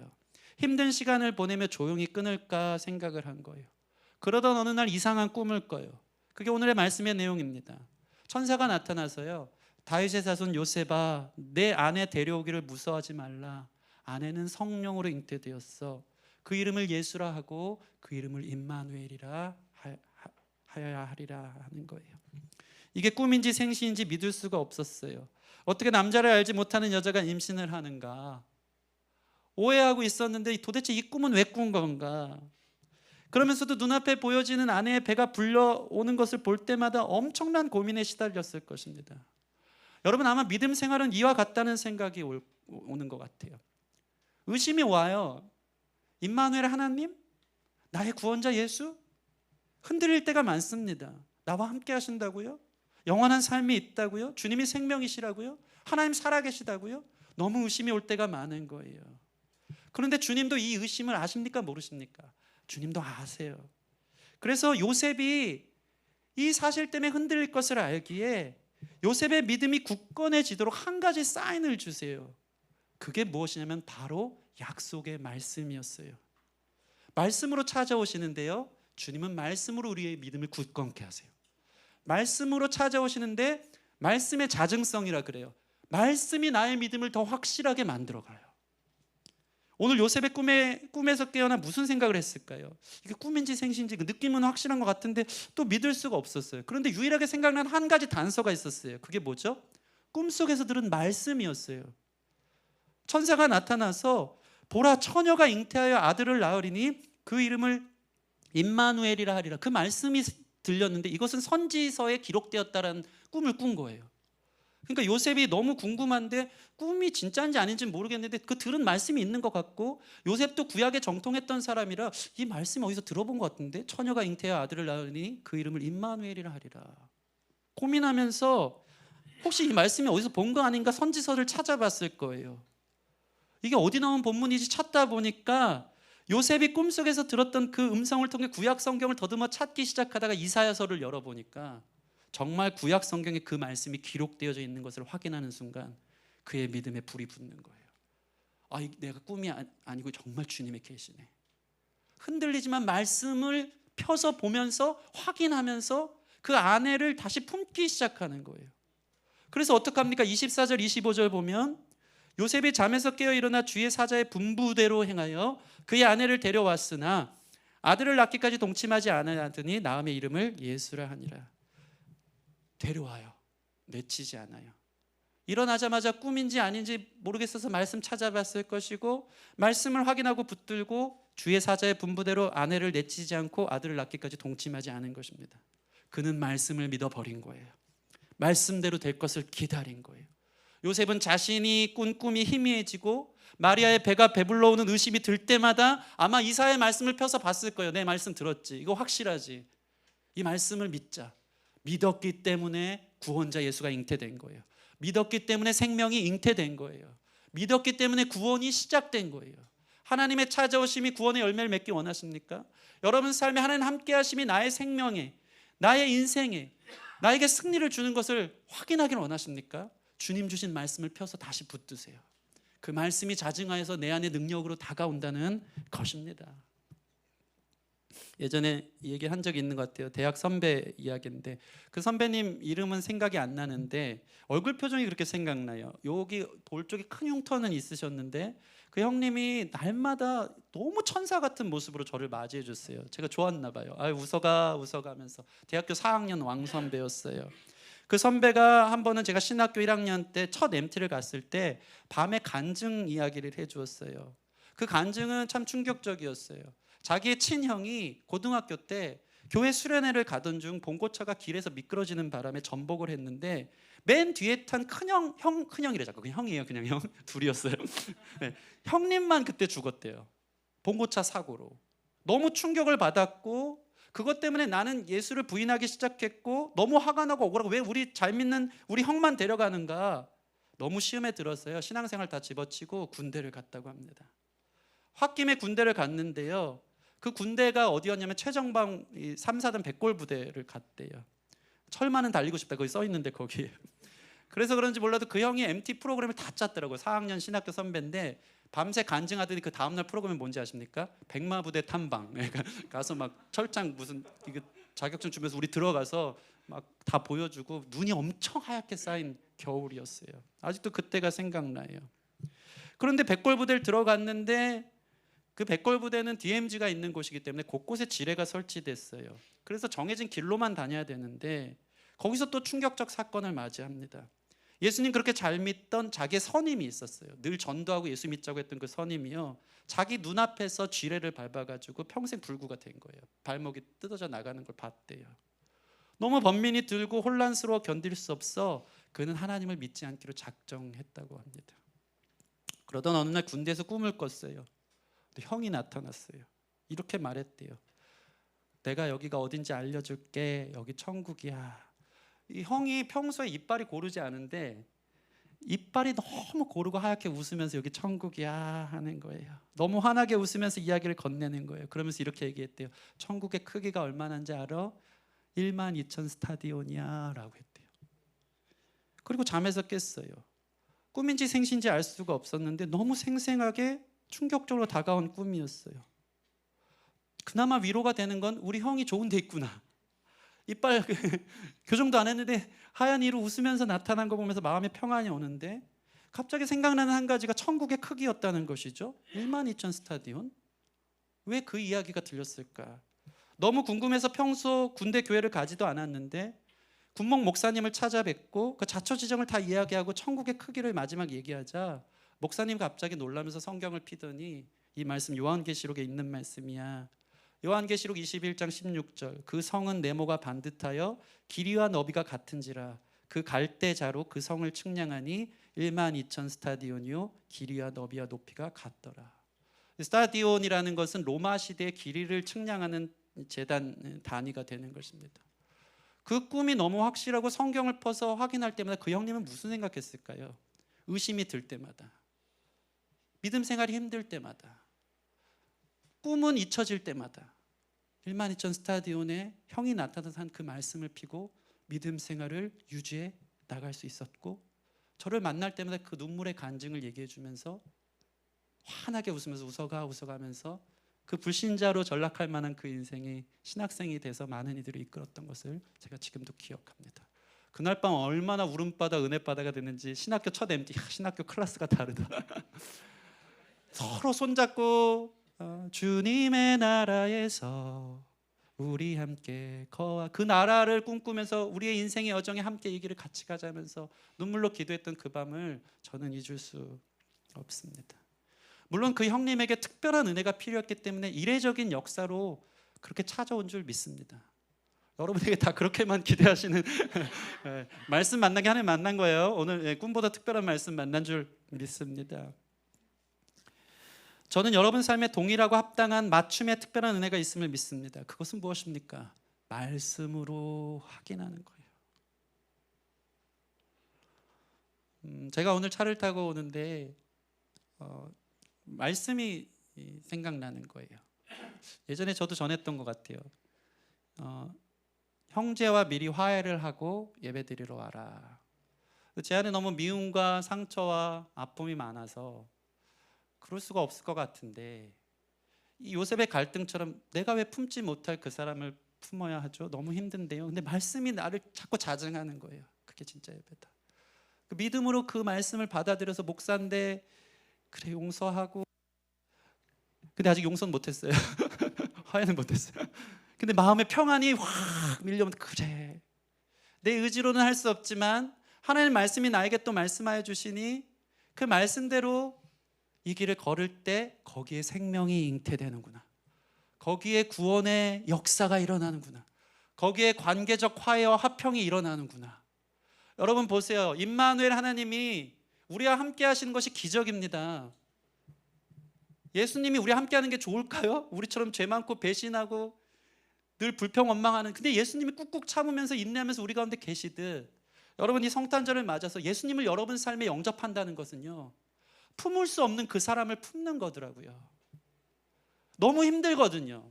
힘든 시간을 보내며 조용히 끊을까 생각을 한 거예요. 그러던 어느 날 이상한 꿈을 꿔요. 그게 오늘의 말씀의 내용입니다. 천사가 나타나서요, 다윗의 자손 요셉아, 내 아내 데려오기를 무서워하지 말라. 아내는 성령으로 잉태되었어. 그 이름을 예수라 하고 그 이름을 임마누엘이라 하여야 하리라 하는 거예요. 이게 꿈인지 생시인지 믿을 수가 없었어요. 어떻게 남자를 알지 못하는 여자가 임신을 하는가 오해하고 있었는데 도대체 이 꿈은 왜 꾼 건가? 그러면서도 눈앞에 보여지는 아내의 배가 불려오는 것을 볼 때마다 엄청난 고민에 시달렸을 것입니다. 여러분, 아마 믿음 생활은 이와 같다는 생각이 오는 것 같아요. 의심이 와요. 임마누엘 하나님? 나의 구원자 예수? 흔들릴 때가 많습니다. 나와 함께 하신다고요? 영원한 삶이 있다고요? 주님이 생명이시라고요? 하나님 살아계시다고요? 너무 의심이 올 때가 많은 거예요. 그런데 주님도 이 의심을 아십니까? 모르십니까? 주님도 아세요. 그래서 요셉이 이 사실 때문에 흔들릴 것을 알기에 요셉의 믿음이 굳건해지도록 한 가지 사인을 주세요. 그게 무엇이냐면 바로 약속의 말씀이었어요. 말씀으로 찾아오시는데요, 주님은 말씀으로 우리의 믿음을 굳건케 하세요. 말씀으로 찾아오시는데 말씀의 자증성이라 그래요. 말씀이 나의 믿음을 더 확실하게 만들어가요. 오늘 요셉의 꿈에서 깨어나 무슨 생각을 했을까요? 이게 꿈인지 생시인지 그 느낌은 확실한 것 같은데 또 믿을 수가 없었어요. 그런데 유일하게 생각난 한 가지 단서가 있었어요. 그게 뭐죠? 꿈속에서 들은 말씀이었어요. 천사가 나타나서 보라, 처녀가 잉태하여 아들을 낳으리니 그 이름을 임마누엘이라 하리라. 그 말씀이 들렸는데 이것은 선지서에 기록되었다라는 꿈을 꾼 거예요. 그러니까 요셉이 너무 궁금한데 꿈이 진짜인지 아닌지는 모르겠는데 그 들은 말씀이 있는 것 같고, 요셉도 구약에 정통했던 사람이라 이 말씀 어디서 들어본 것 같은데, 처녀가 잉태하여 아들을 낳으니 그 이름을 임마누엘이라 하리라. 고민하면서 혹시 이 말씀이 어디서 본 거 아닌가 선지서를 찾아봤을 거예요. 이게 어디 나온 본문이지 찾다 보니까 요셉이 꿈속에서 들었던 그 음성을 통해 구약 성경을 더듬어 찾기 시작하다가 이사야서를 열어보니까 정말 구약 성경에 그 말씀이 기록되어져 있는 것을 확인하는 순간 그의 믿음에 불이 붙는 거예요. 내가 꿈이 아니고 정말 주님의 계시네. 흔들리지만 말씀을 펴서 보면서 확인하면서 그 아내를 다시 품기 시작하는 거예요. 그래서 어떡합니까? 24절 25절 보면 요셉이 잠에서 깨어 일어나 주의 사자의 분부대로 행하여 그의 아내를 데려왔으나 아들을 낳기까지 동침하지 않으니 나음의 이름을 예수라 하니라. 데려와요. 내치지 않아요. 일어나자마자 꿈인지 아닌지 모르겠어서 말씀 찾아봤을 것이고, 말씀을 확인하고 붙들고 주의 사자의 분부대로 아내를 내치지 않고 아들을 낳기까지 동침하지 않은 것입니다. 그는 말씀을 믿어버린 거예요. 말씀대로 될 것을 기다린 거예요. 요셉은 자신이 꾼 꿈이 희미해지고 마리아의 배가 배불러 오는 의심이 들 때마다 아마 이사야의 말씀을 펴서 봤을 거예요. 내 말씀 들었지, 이거 확실하지, 이 말씀을 믿자. 믿었기 때문에 구원자 예수가 잉태된 거예요. 믿었기 때문에 생명이 잉태된 거예요. 믿었기 때문에 구원이 시작된 거예요. 하나님의 찾아오심이 구원의 열매를 맺기 원하십니까? 여러분 삶에 하나님 함께 하심이 나의 생명에, 나의 인생에, 나에게 승리를 주는 것을 확인하기를 원하십니까? 주님 주신 말씀을 펴서 다시 붙드세요. 그 말씀이 자증하여서 내 안에 능력으로 다가온다는 것입니다. 예전에 얘기한 적이 있는 것 같아요. 대학 선배 이야기인데 그 선배님 이름은 생각이 안 나는데 얼굴 표정이 그렇게 생각나요. 여기 볼 쪽에 큰 흉터는 있으셨는데 그 형님이 날마다 너무 천사 같은 모습으로 저를 맞이해 줬어요. 제가 좋았나 봐요. 웃어가 하면서. 대학교 4학년 왕 선배였어요. 그 선배가 한 번은 제가 신학교 1학년 때 첫 MT를 갔을 때 밤에 간증 이야기를 해주었어요. 그 간증은 참 충격적이었어요. 자기의 친형이 고등학교 때 교회 수련회를 가던 중 봉고차가 길에서 미끄러지는 바람에 전복을 했는데 맨 뒤에 탄 큰형이래. 자꾸 그냥 형이에요. 그냥 형 둘이었어요. 네. 형님만 그때 죽었대요. 봉고차 사고로. 너무 충격을 받았고 그것 때문에 나는 예수를 부인하기 시작했고 너무 화가 나고 억울하고 왜 우리 잘 믿는 우리 형만 데려가는가 너무 시험에 들었어요. 신앙생활 다 집어치고 군대를 갔다고 합니다. 홧김에 군대를 갔는데요. 그 군대가 어디였냐면 최정방 3, 4단 백골 부대를 갔대요. 철만은 달리고 싶다 거기 써 있는데 거기에. 그래서 그런지 몰라도 그 형이 MT 프로그램을 다 짰더라고요. 4학년 신학교 선배인데 밤새 간증하더니 그 다음날 프로그램이 뭔지 아십니까? 백마부대 탐방. 가서 막 철장 무슨 이거 자격증 주면서 우리 들어가서 막 다 보여주고 눈이 엄청 하얗게 쌓인 겨울이었어요. 아직도 그때가 생각나요. 그런데 백골부대를 들어갔는데 그 백골부대는 DMZ가 있는 곳이기 때문에 곳곳에 지뢰가 설치됐어요. 그래서 정해진 길로만 다녀야 되는데 거기서 또 충격적 사건을 맞이합니다. 예수님 그렇게 잘 믿던 자기의 선임이 있었어요. 늘 전도하고 예수 믿자고 했던 그 선임이요. 자기 눈앞에서 지뢰를 밟아가지고 평생 불구가 된 거예요. 발목이 뜯어져 나가는 걸 봤대요. 너무 번민이 들고 혼란스러워 견딜 수 없어 그는 하나님을 믿지 않기로 작정했다고 합니다. 그러던 어느 날 군대에서 꿈을 꿨어요. 형이 나타났어요. 이렇게 말했대요. 내가 여기가 어딘지 알려줄게. 여기 천국이야. 이 형이 평소에 이빨이 고르지 않은데 이빨이 너무 고르고 하얗게 웃으면서 여기 천국이야 하는 거예요. 너무 환하게 웃으면서 이야기를 건네는 거예요. 그러면서 이렇게 얘기했대요. 천국의 크기가 얼마나인지 알아? 12,000 스타디온이야 라고 했대요. 그리고 잠에서 깼어요. 꿈인지 생신지 알 수가 없었는데 너무 생생하게 충격적으로 다가온 꿈이었어요. 그나마 위로가 되는 건 우리 형이 좋은 데 있구나. 이빨 교정도 안 했는데 하얀 이로 웃으면서 나타난 거 보면서 마음에 평안이 오는데 갑자기 생각나는 한 가지가 천국의 크기였다는 것이죠. 12,000 스타디온. 왜 그 이야기가 들렸을까? 너무 궁금해서 평소 군대 교회를 가지도 않았는데 군목 목사님을 찾아뵙고 그 자초지정을 다 이야기하고 천국의 크기를 마지막 얘기하자 목사님 갑자기 놀라면서 성경을 피더니 이 말씀 요한계시록에 있는 말씀이야. 요한계시록 21장 16절 그 성은 네모가 반듯하여 길이와 너비가 같은지라 그 갈대자로 그 성을 측량하니 12,000 스타디온이요 길이와 너비와 높이가 같더라. 스타디온이라는 것은 로마 시대의 길이를 측량하는 재단 단위가 되는 것입니다. 그 꿈이 너무 확실하고 성경을 퍼서 확인할 때마다 그 형님은 무슨 생각했을까요? 의심이 들 때마다, 믿음 생활이 힘들 때마다, 꿈은 잊혀질 때마다 12,000 스타디온에 형이 나타나서 한 그 말씀을 피고 믿음 생활을 유지해 나갈 수 있었고 저를 만날 때마다 그 눈물의 간증을 얘기해 주면서 환하게 웃으면서 웃어가면서 그 불신자로 전락할 만한 그 인생이 신학생이 돼서 많은 이들을 이끌었던 것을 제가 지금도 기억합니다. 그날 밤 얼마나 울음바다 은혜바다가 됐는지. 신학교 첫 MT, 신학교 클래스가 다르다. 서로 손잡고 주님의 나라에서 우리 함께 거하, 그 나라를 꿈꾸면서 우리의 인생의 여정에 함께 이 길을 같이 가자면서 눈물로 기도했던 그 밤을 저는 잊을 수 없습니다. 물론 그 형님에게 특별한 은혜가 필요했기 때문에 이례적인 역사로 그렇게 찾아온 줄 믿습니다. 여러분에게 다 그렇게만 기대하시는 말씀 만나게 하나님 만난 거예요. 오늘 꿈보다 특별한 말씀 만난 줄 믿습니다. 저는 여러분 삶에 동일하고 합당한 맞춤의 특별한 은혜가 있음을 믿습니다. 그것은 무엇입니까? 말씀으로 확인하는 거예요. 제가 오늘 차를 타고 오는데 말씀이 생각나는 거예요. 예전에 저도 전했던 것 같아요. 형제와 미리 화해를 하고 예배드리러 와라. 제 안에 너무 미움과 상처와 아픔이 많아서 그럴 수가 없을 것 같은데, 이 요셉의 갈등처럼 내가 왜 품지 못할 그 사람을 품어야 하죠? 너무 힘든데요. 근데 말씀이 나를 자꾸 자증하는 거예요. 그게 진짜 예배다. 그 믿음으로 그 말씀을 받아들여서 목사인데 그래 용서하고, 근데 아직 용서는 못했어요. 화해는 못했어요. 근데 마음의 평안이 확 밀려오면 그래, 내 의지로는 할 수 없지만 하나님의 말씀이 나에게 또 말씀하여 주시니 그 말씀대로 이 길을 걸을 때 거기에 생명이 잉태되는구나, 거기에 구원의 역사가 일어나는구나, 거기에 관계적 화해와 화평이 일어나는구나. 여러분 보세요. 임마누엘 하나님이 우리와 함께 하시는 것이 기적입니다. 예수님이 우리와 함께 하는 게 좋을까요? 우리처럼 죄 많고 배신하고 늘 불평원망하는, 근데 예수님이 꾹꾹 참으면서 인내하면서 우리 가운데 계시듯, 여러분 이 성탄절을 맞아서 예수님을 여러분 삶에 영접한다는 것은요, 품을 수 없는 그 사람을 품는 거더라고요. 너무 힘들거든요.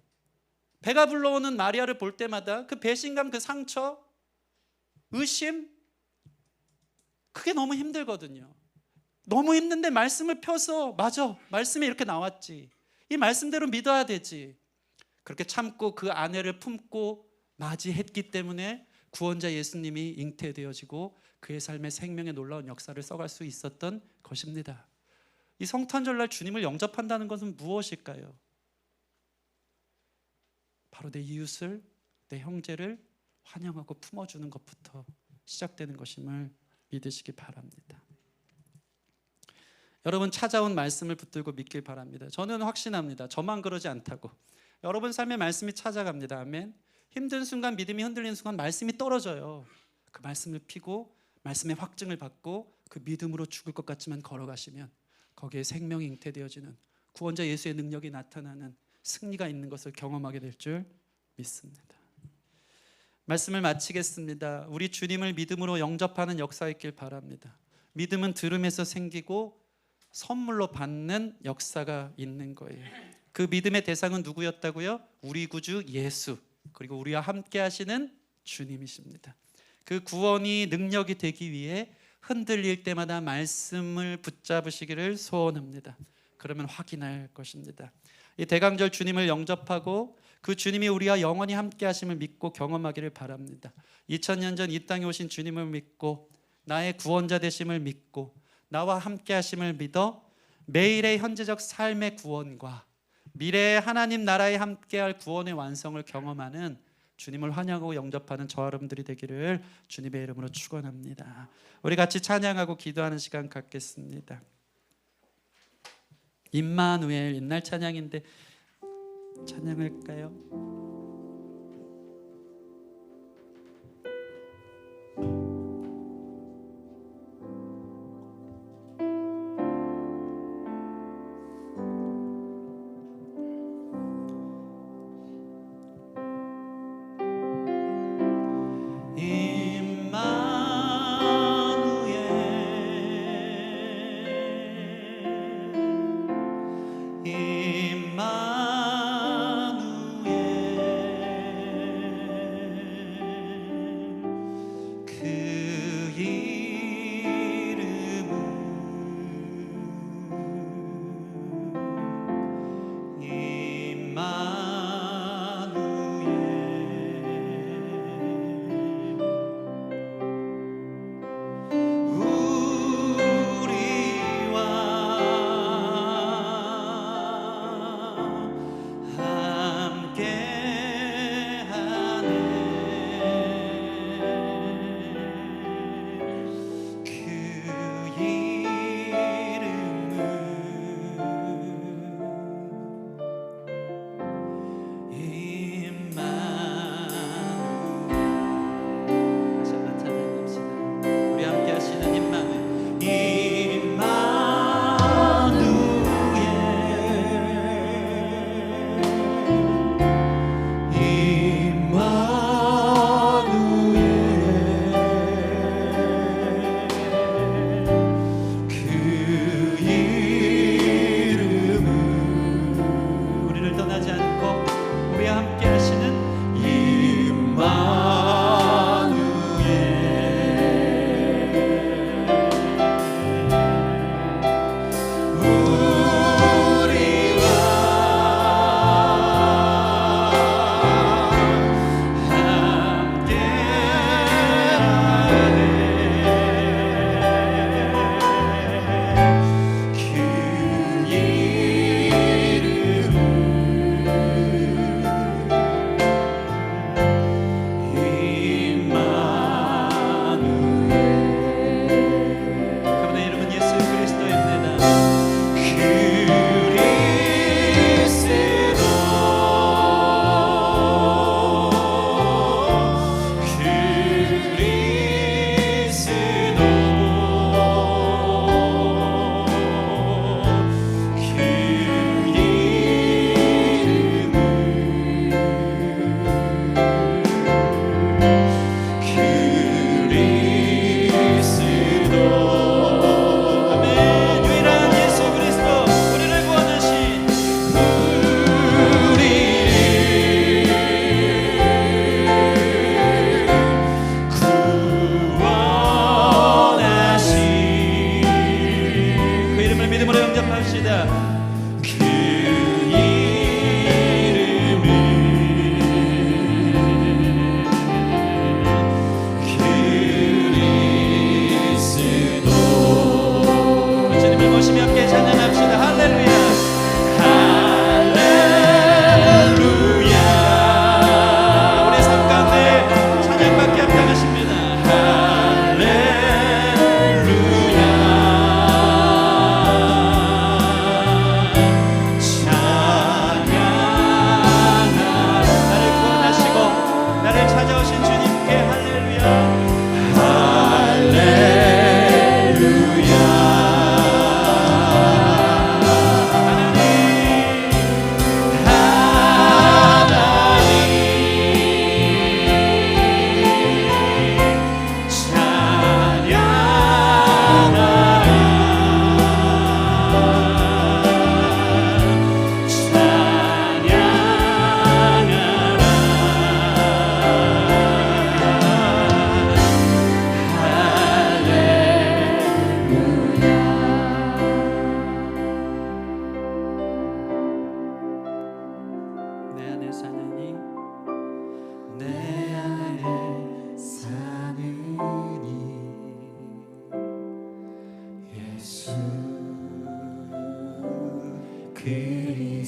배가 불러오는 마리아를 볼 때마다 그 배신감, 그 상처, 의심, 그게 너무 힘들거든요. 너무 힘든데 말씀을 펴서, 맞아, 말씀이 이렇게 나왔지, 이 말씀대로 믿어야 되지, 그렇게 참고 그 아내를 품고 맞이했기 때문에 구원자 예수님이 잉태되어지고 그의 삶의 생명의 놀라운 역사를 써갈 수 있었던 것입니다. 이 성탄절날 주님을 영접한다는 것은 무엇일까요? 바로 내 이웃을, 내 형제를 환영하고 품어주는 것부터 시작되는 것임을 믿으시기 바랍니다. 여러분 찾아온 말씀을 붙들고 믿길 바랍니다. 저는 확신합니다. 저만 그러지 않다고. 여러분 삶에 말씀이 찾아갑니다. 아멘. 힘든 순간, 믿음이 흔들리는 순간 말씀이 떨어져요. 그 말씀을 피고 말씀의 확증을 받고 그 믿음으로 죽을 것 같지만 걸어가시면 거기에 생명이 잉태되어지는, 구원자 예수의 능력이 나타나는 승리가 있는 것을 경험하게 될 줄 믿습니다. 말씀을 마치겠습니다. 우리 주님을 믿음으로 영접하는 역사 있길 바랍니다. 믿음은 들음에서 생기고 선물로 받는 역사가 있는 거예요. 그 믿음의 대상은 누구였다고요? 우리 구주 예수, 그리고 우리와 함께 하시는 주님이십니다. 그 구원이 능력이 되기 위해 흔들릴 때마다 말씀을 붙잡으시기를 소원합니다. 그러면 확인할 것입니다. 이 대강절 주님을 영접하고 그 주님이 우리와 영원히 함께 하심을 믿고 경험하기를 바랍니다. 2000년 전 이 땅에 오신 주님을 믿고 나의 구원자 되심을 믿고 나와 함께 하심을 믿어 매일의 현재적 삶의 구원과 미래의 하나님 나라에 함께할 구원의 완성을 경험하는 주님을 환영하고 영접하는 저와 여러분들이 되기를 주님의 이름으로 축원합니다. 우리 같이 찬양하고 기도하는 시간 갖겠습니다. 임마누엘, 옛날 찬양인데 찬양할까요?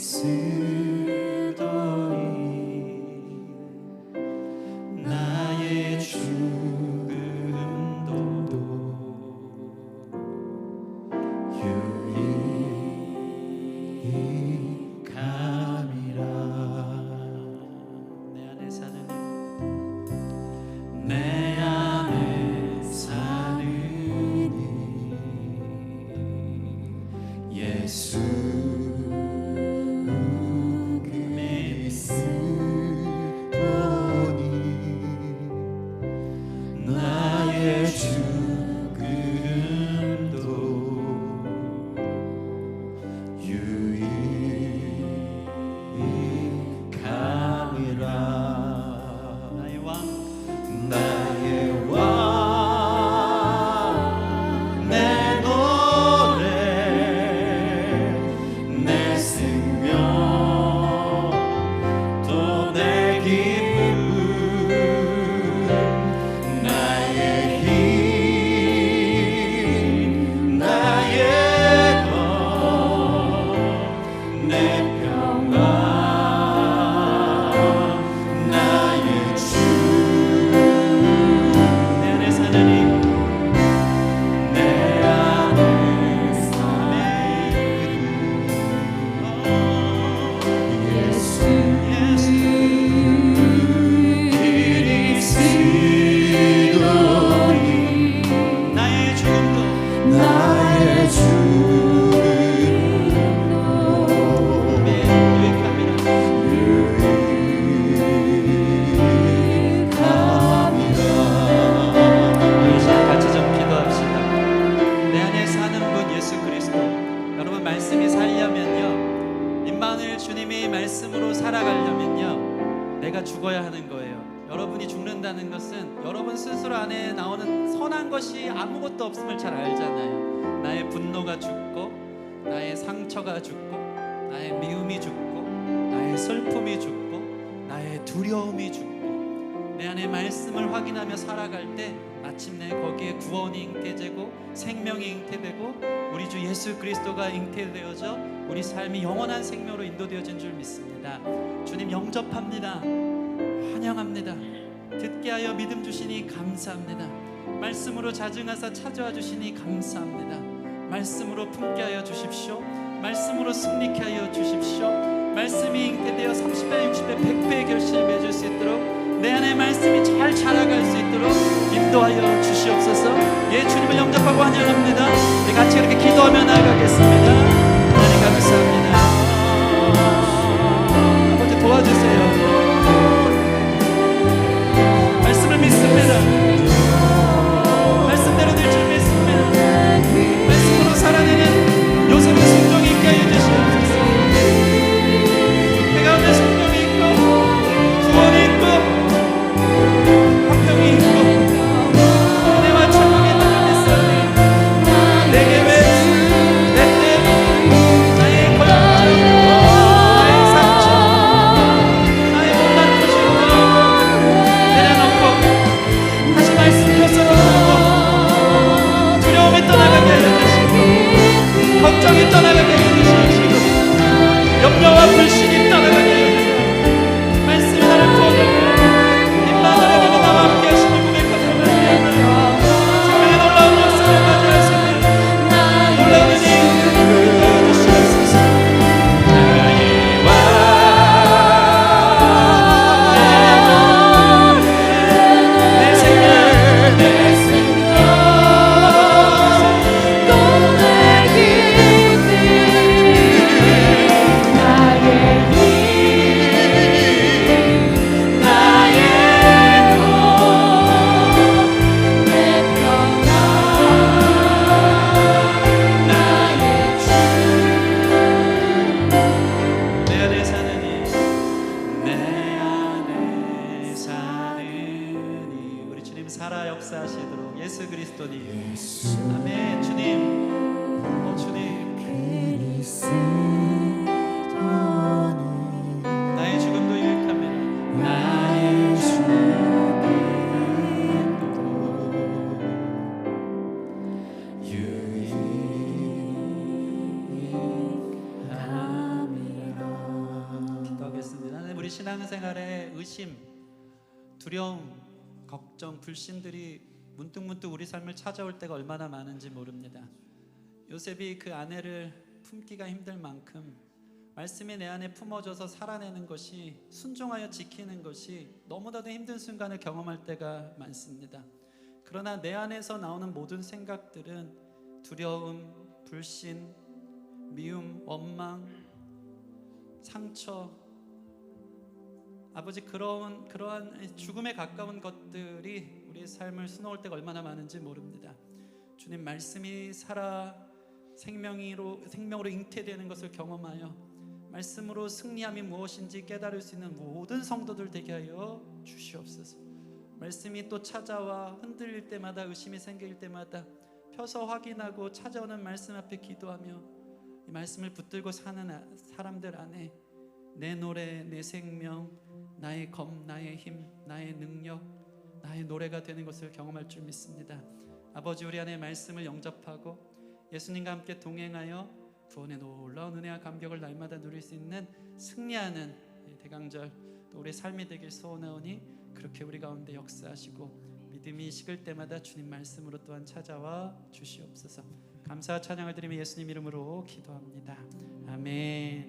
쓰더니 나의 죽음도 유익함이라. 내 안에 사는 내 안에 사는 예수 나의 죽음도 유익함이라. 나의 왕, 나의 왕, 내 노래, 내 생명, 또 내 기쁨, 말씀으로 살아가려면요, 내가 죽어야 하는 거예요. 여러분이 죽는다는 것은 여러분 스스로 안에 나오는 선한 것이 아무것도 없음을 잘 알잖아요. 나의 분노가 죽고, 나의 상처가 죽고, 나의 미움이 죽고, 나의 슬픔이 죽고, 나의 두려움이 죽고, 내 안에 말씀을 확인하며 살아갈 때 마침내 거기에 구원이 잉태되고 생명이 잉태되고 우리 주 예수 그리스도가 잉태되어져 우리 삶이 영원한 생명으로 인도되어진 줄 믿습니다. 주님 영접합니다. 환영합니다. 듣게 하여 믿음 주시니 감사합니다. 말씀으로 자증하사 찾아와 주시니 감사합니다. 말씀으로 품게 하여 주십시오. 말씀으로 승리케 하여 주십시오. 말씀이 잉태되어 30배, 60배, 100배의 결실을 맺을 수 있도록, 내 안에 말씀이 잘 자라갈 수 있도록 인도하여 주시옵소서. 예, 주님을 영접하고 환영합니다. 우리 같이 그렇게 기도하며 나아가겠습니다. 하나님 감사합니다. 아버지 도와주세요. 말씀을 믿습니다. 말씀대로 될 줄 믿습니다. 말씀으로 살아내는 요셉의 순종이 있게 하여 주시옵소서. 그 가운데 순종이 있고 구원이 있고 화평이 있고 은혜와 찬송이 있는 믿사오니 내게 왜 내 때 나의 고통 나의 상처 나의 못난 부심과 내려놓고 다시 말씀 펴서놓고 두려움이 떠나가게 하여 주시고 걱정이 떠나가게 하여 주시고 염려와 불신이 떠나가게 하여 주시고 말씀이 나를 구원하고 임마누엘로 나와 함께 하심을 고백합니다. 생명의 놀라운 역사를 가져하시는 놀라운 은혜 주시옵소서. 나의 왕 내 생명 내 생명 또 내 기쁨 나의 힘 나의 돈 내 평강 나의 주 내 안에 사느니 내 안에 사느니 우리 주님 살아 역사하시도록 예수 그리스도님 아멘. 주님 주님 나의 죽음도 유익합니다. 나의 죽음도 유익함이라. 의심, 두려움, 걱정, 불신들이 문득문득 우리 삶을 찾아올 때가 얼마나 많은지 모릅니다. 요셉이 그 아내를 품기가 힘들 만큼 말씀이 내 안에 품어져서 살아내는 것이, 순종하여 지키는 것이 너무나도 힘든 순간을 경험할 때가 많습니다. 그러나 내 안에서 나오는 모든 생각들은 두려움, 불신, 미움, 원망, 상처, 아버지, 그러한 죽음에 가까운 것들이 우리의 삶을 수놓을 때가 얼마나 많은지 모릅니다. 주님, 말씀이 살아 생명으로 잉태되는 것을 경험하여 말씀으로 승리함이 무엇인지 깨달을 수 있는 모든 성도들 되게 하여 주시옵소서. 말씀이 또 찾아와 흔들릴 때마다, 의심이 생길 때마다 펴서 확인하고 찾아오는 말씀 앞에 기도하며 이 말씀을 붙들고 사는 사람들 안에 내 노래, 내 생명, 나의 검, 나의 힘, 나의 능력, 나의 노래가 되는 것을 경험할 줄 믿습니다. 아버지, 우리 안에 말씀을 영접하고 예수님과 함께 동행하여 구원의 놀라운 은혜와 감격을 날마다 누릴 수 있는 승리하는 대강절, 또 우리의 삶이 되길 소원하오니 그렇게 우리 가운데 역사하시고 믿음이 식을 때마다 주님 말씀으로 또한 찾아와 주시옵소서. 감사와 찬양을 드리며 예수님 이름으로 기도합니다. 아멘.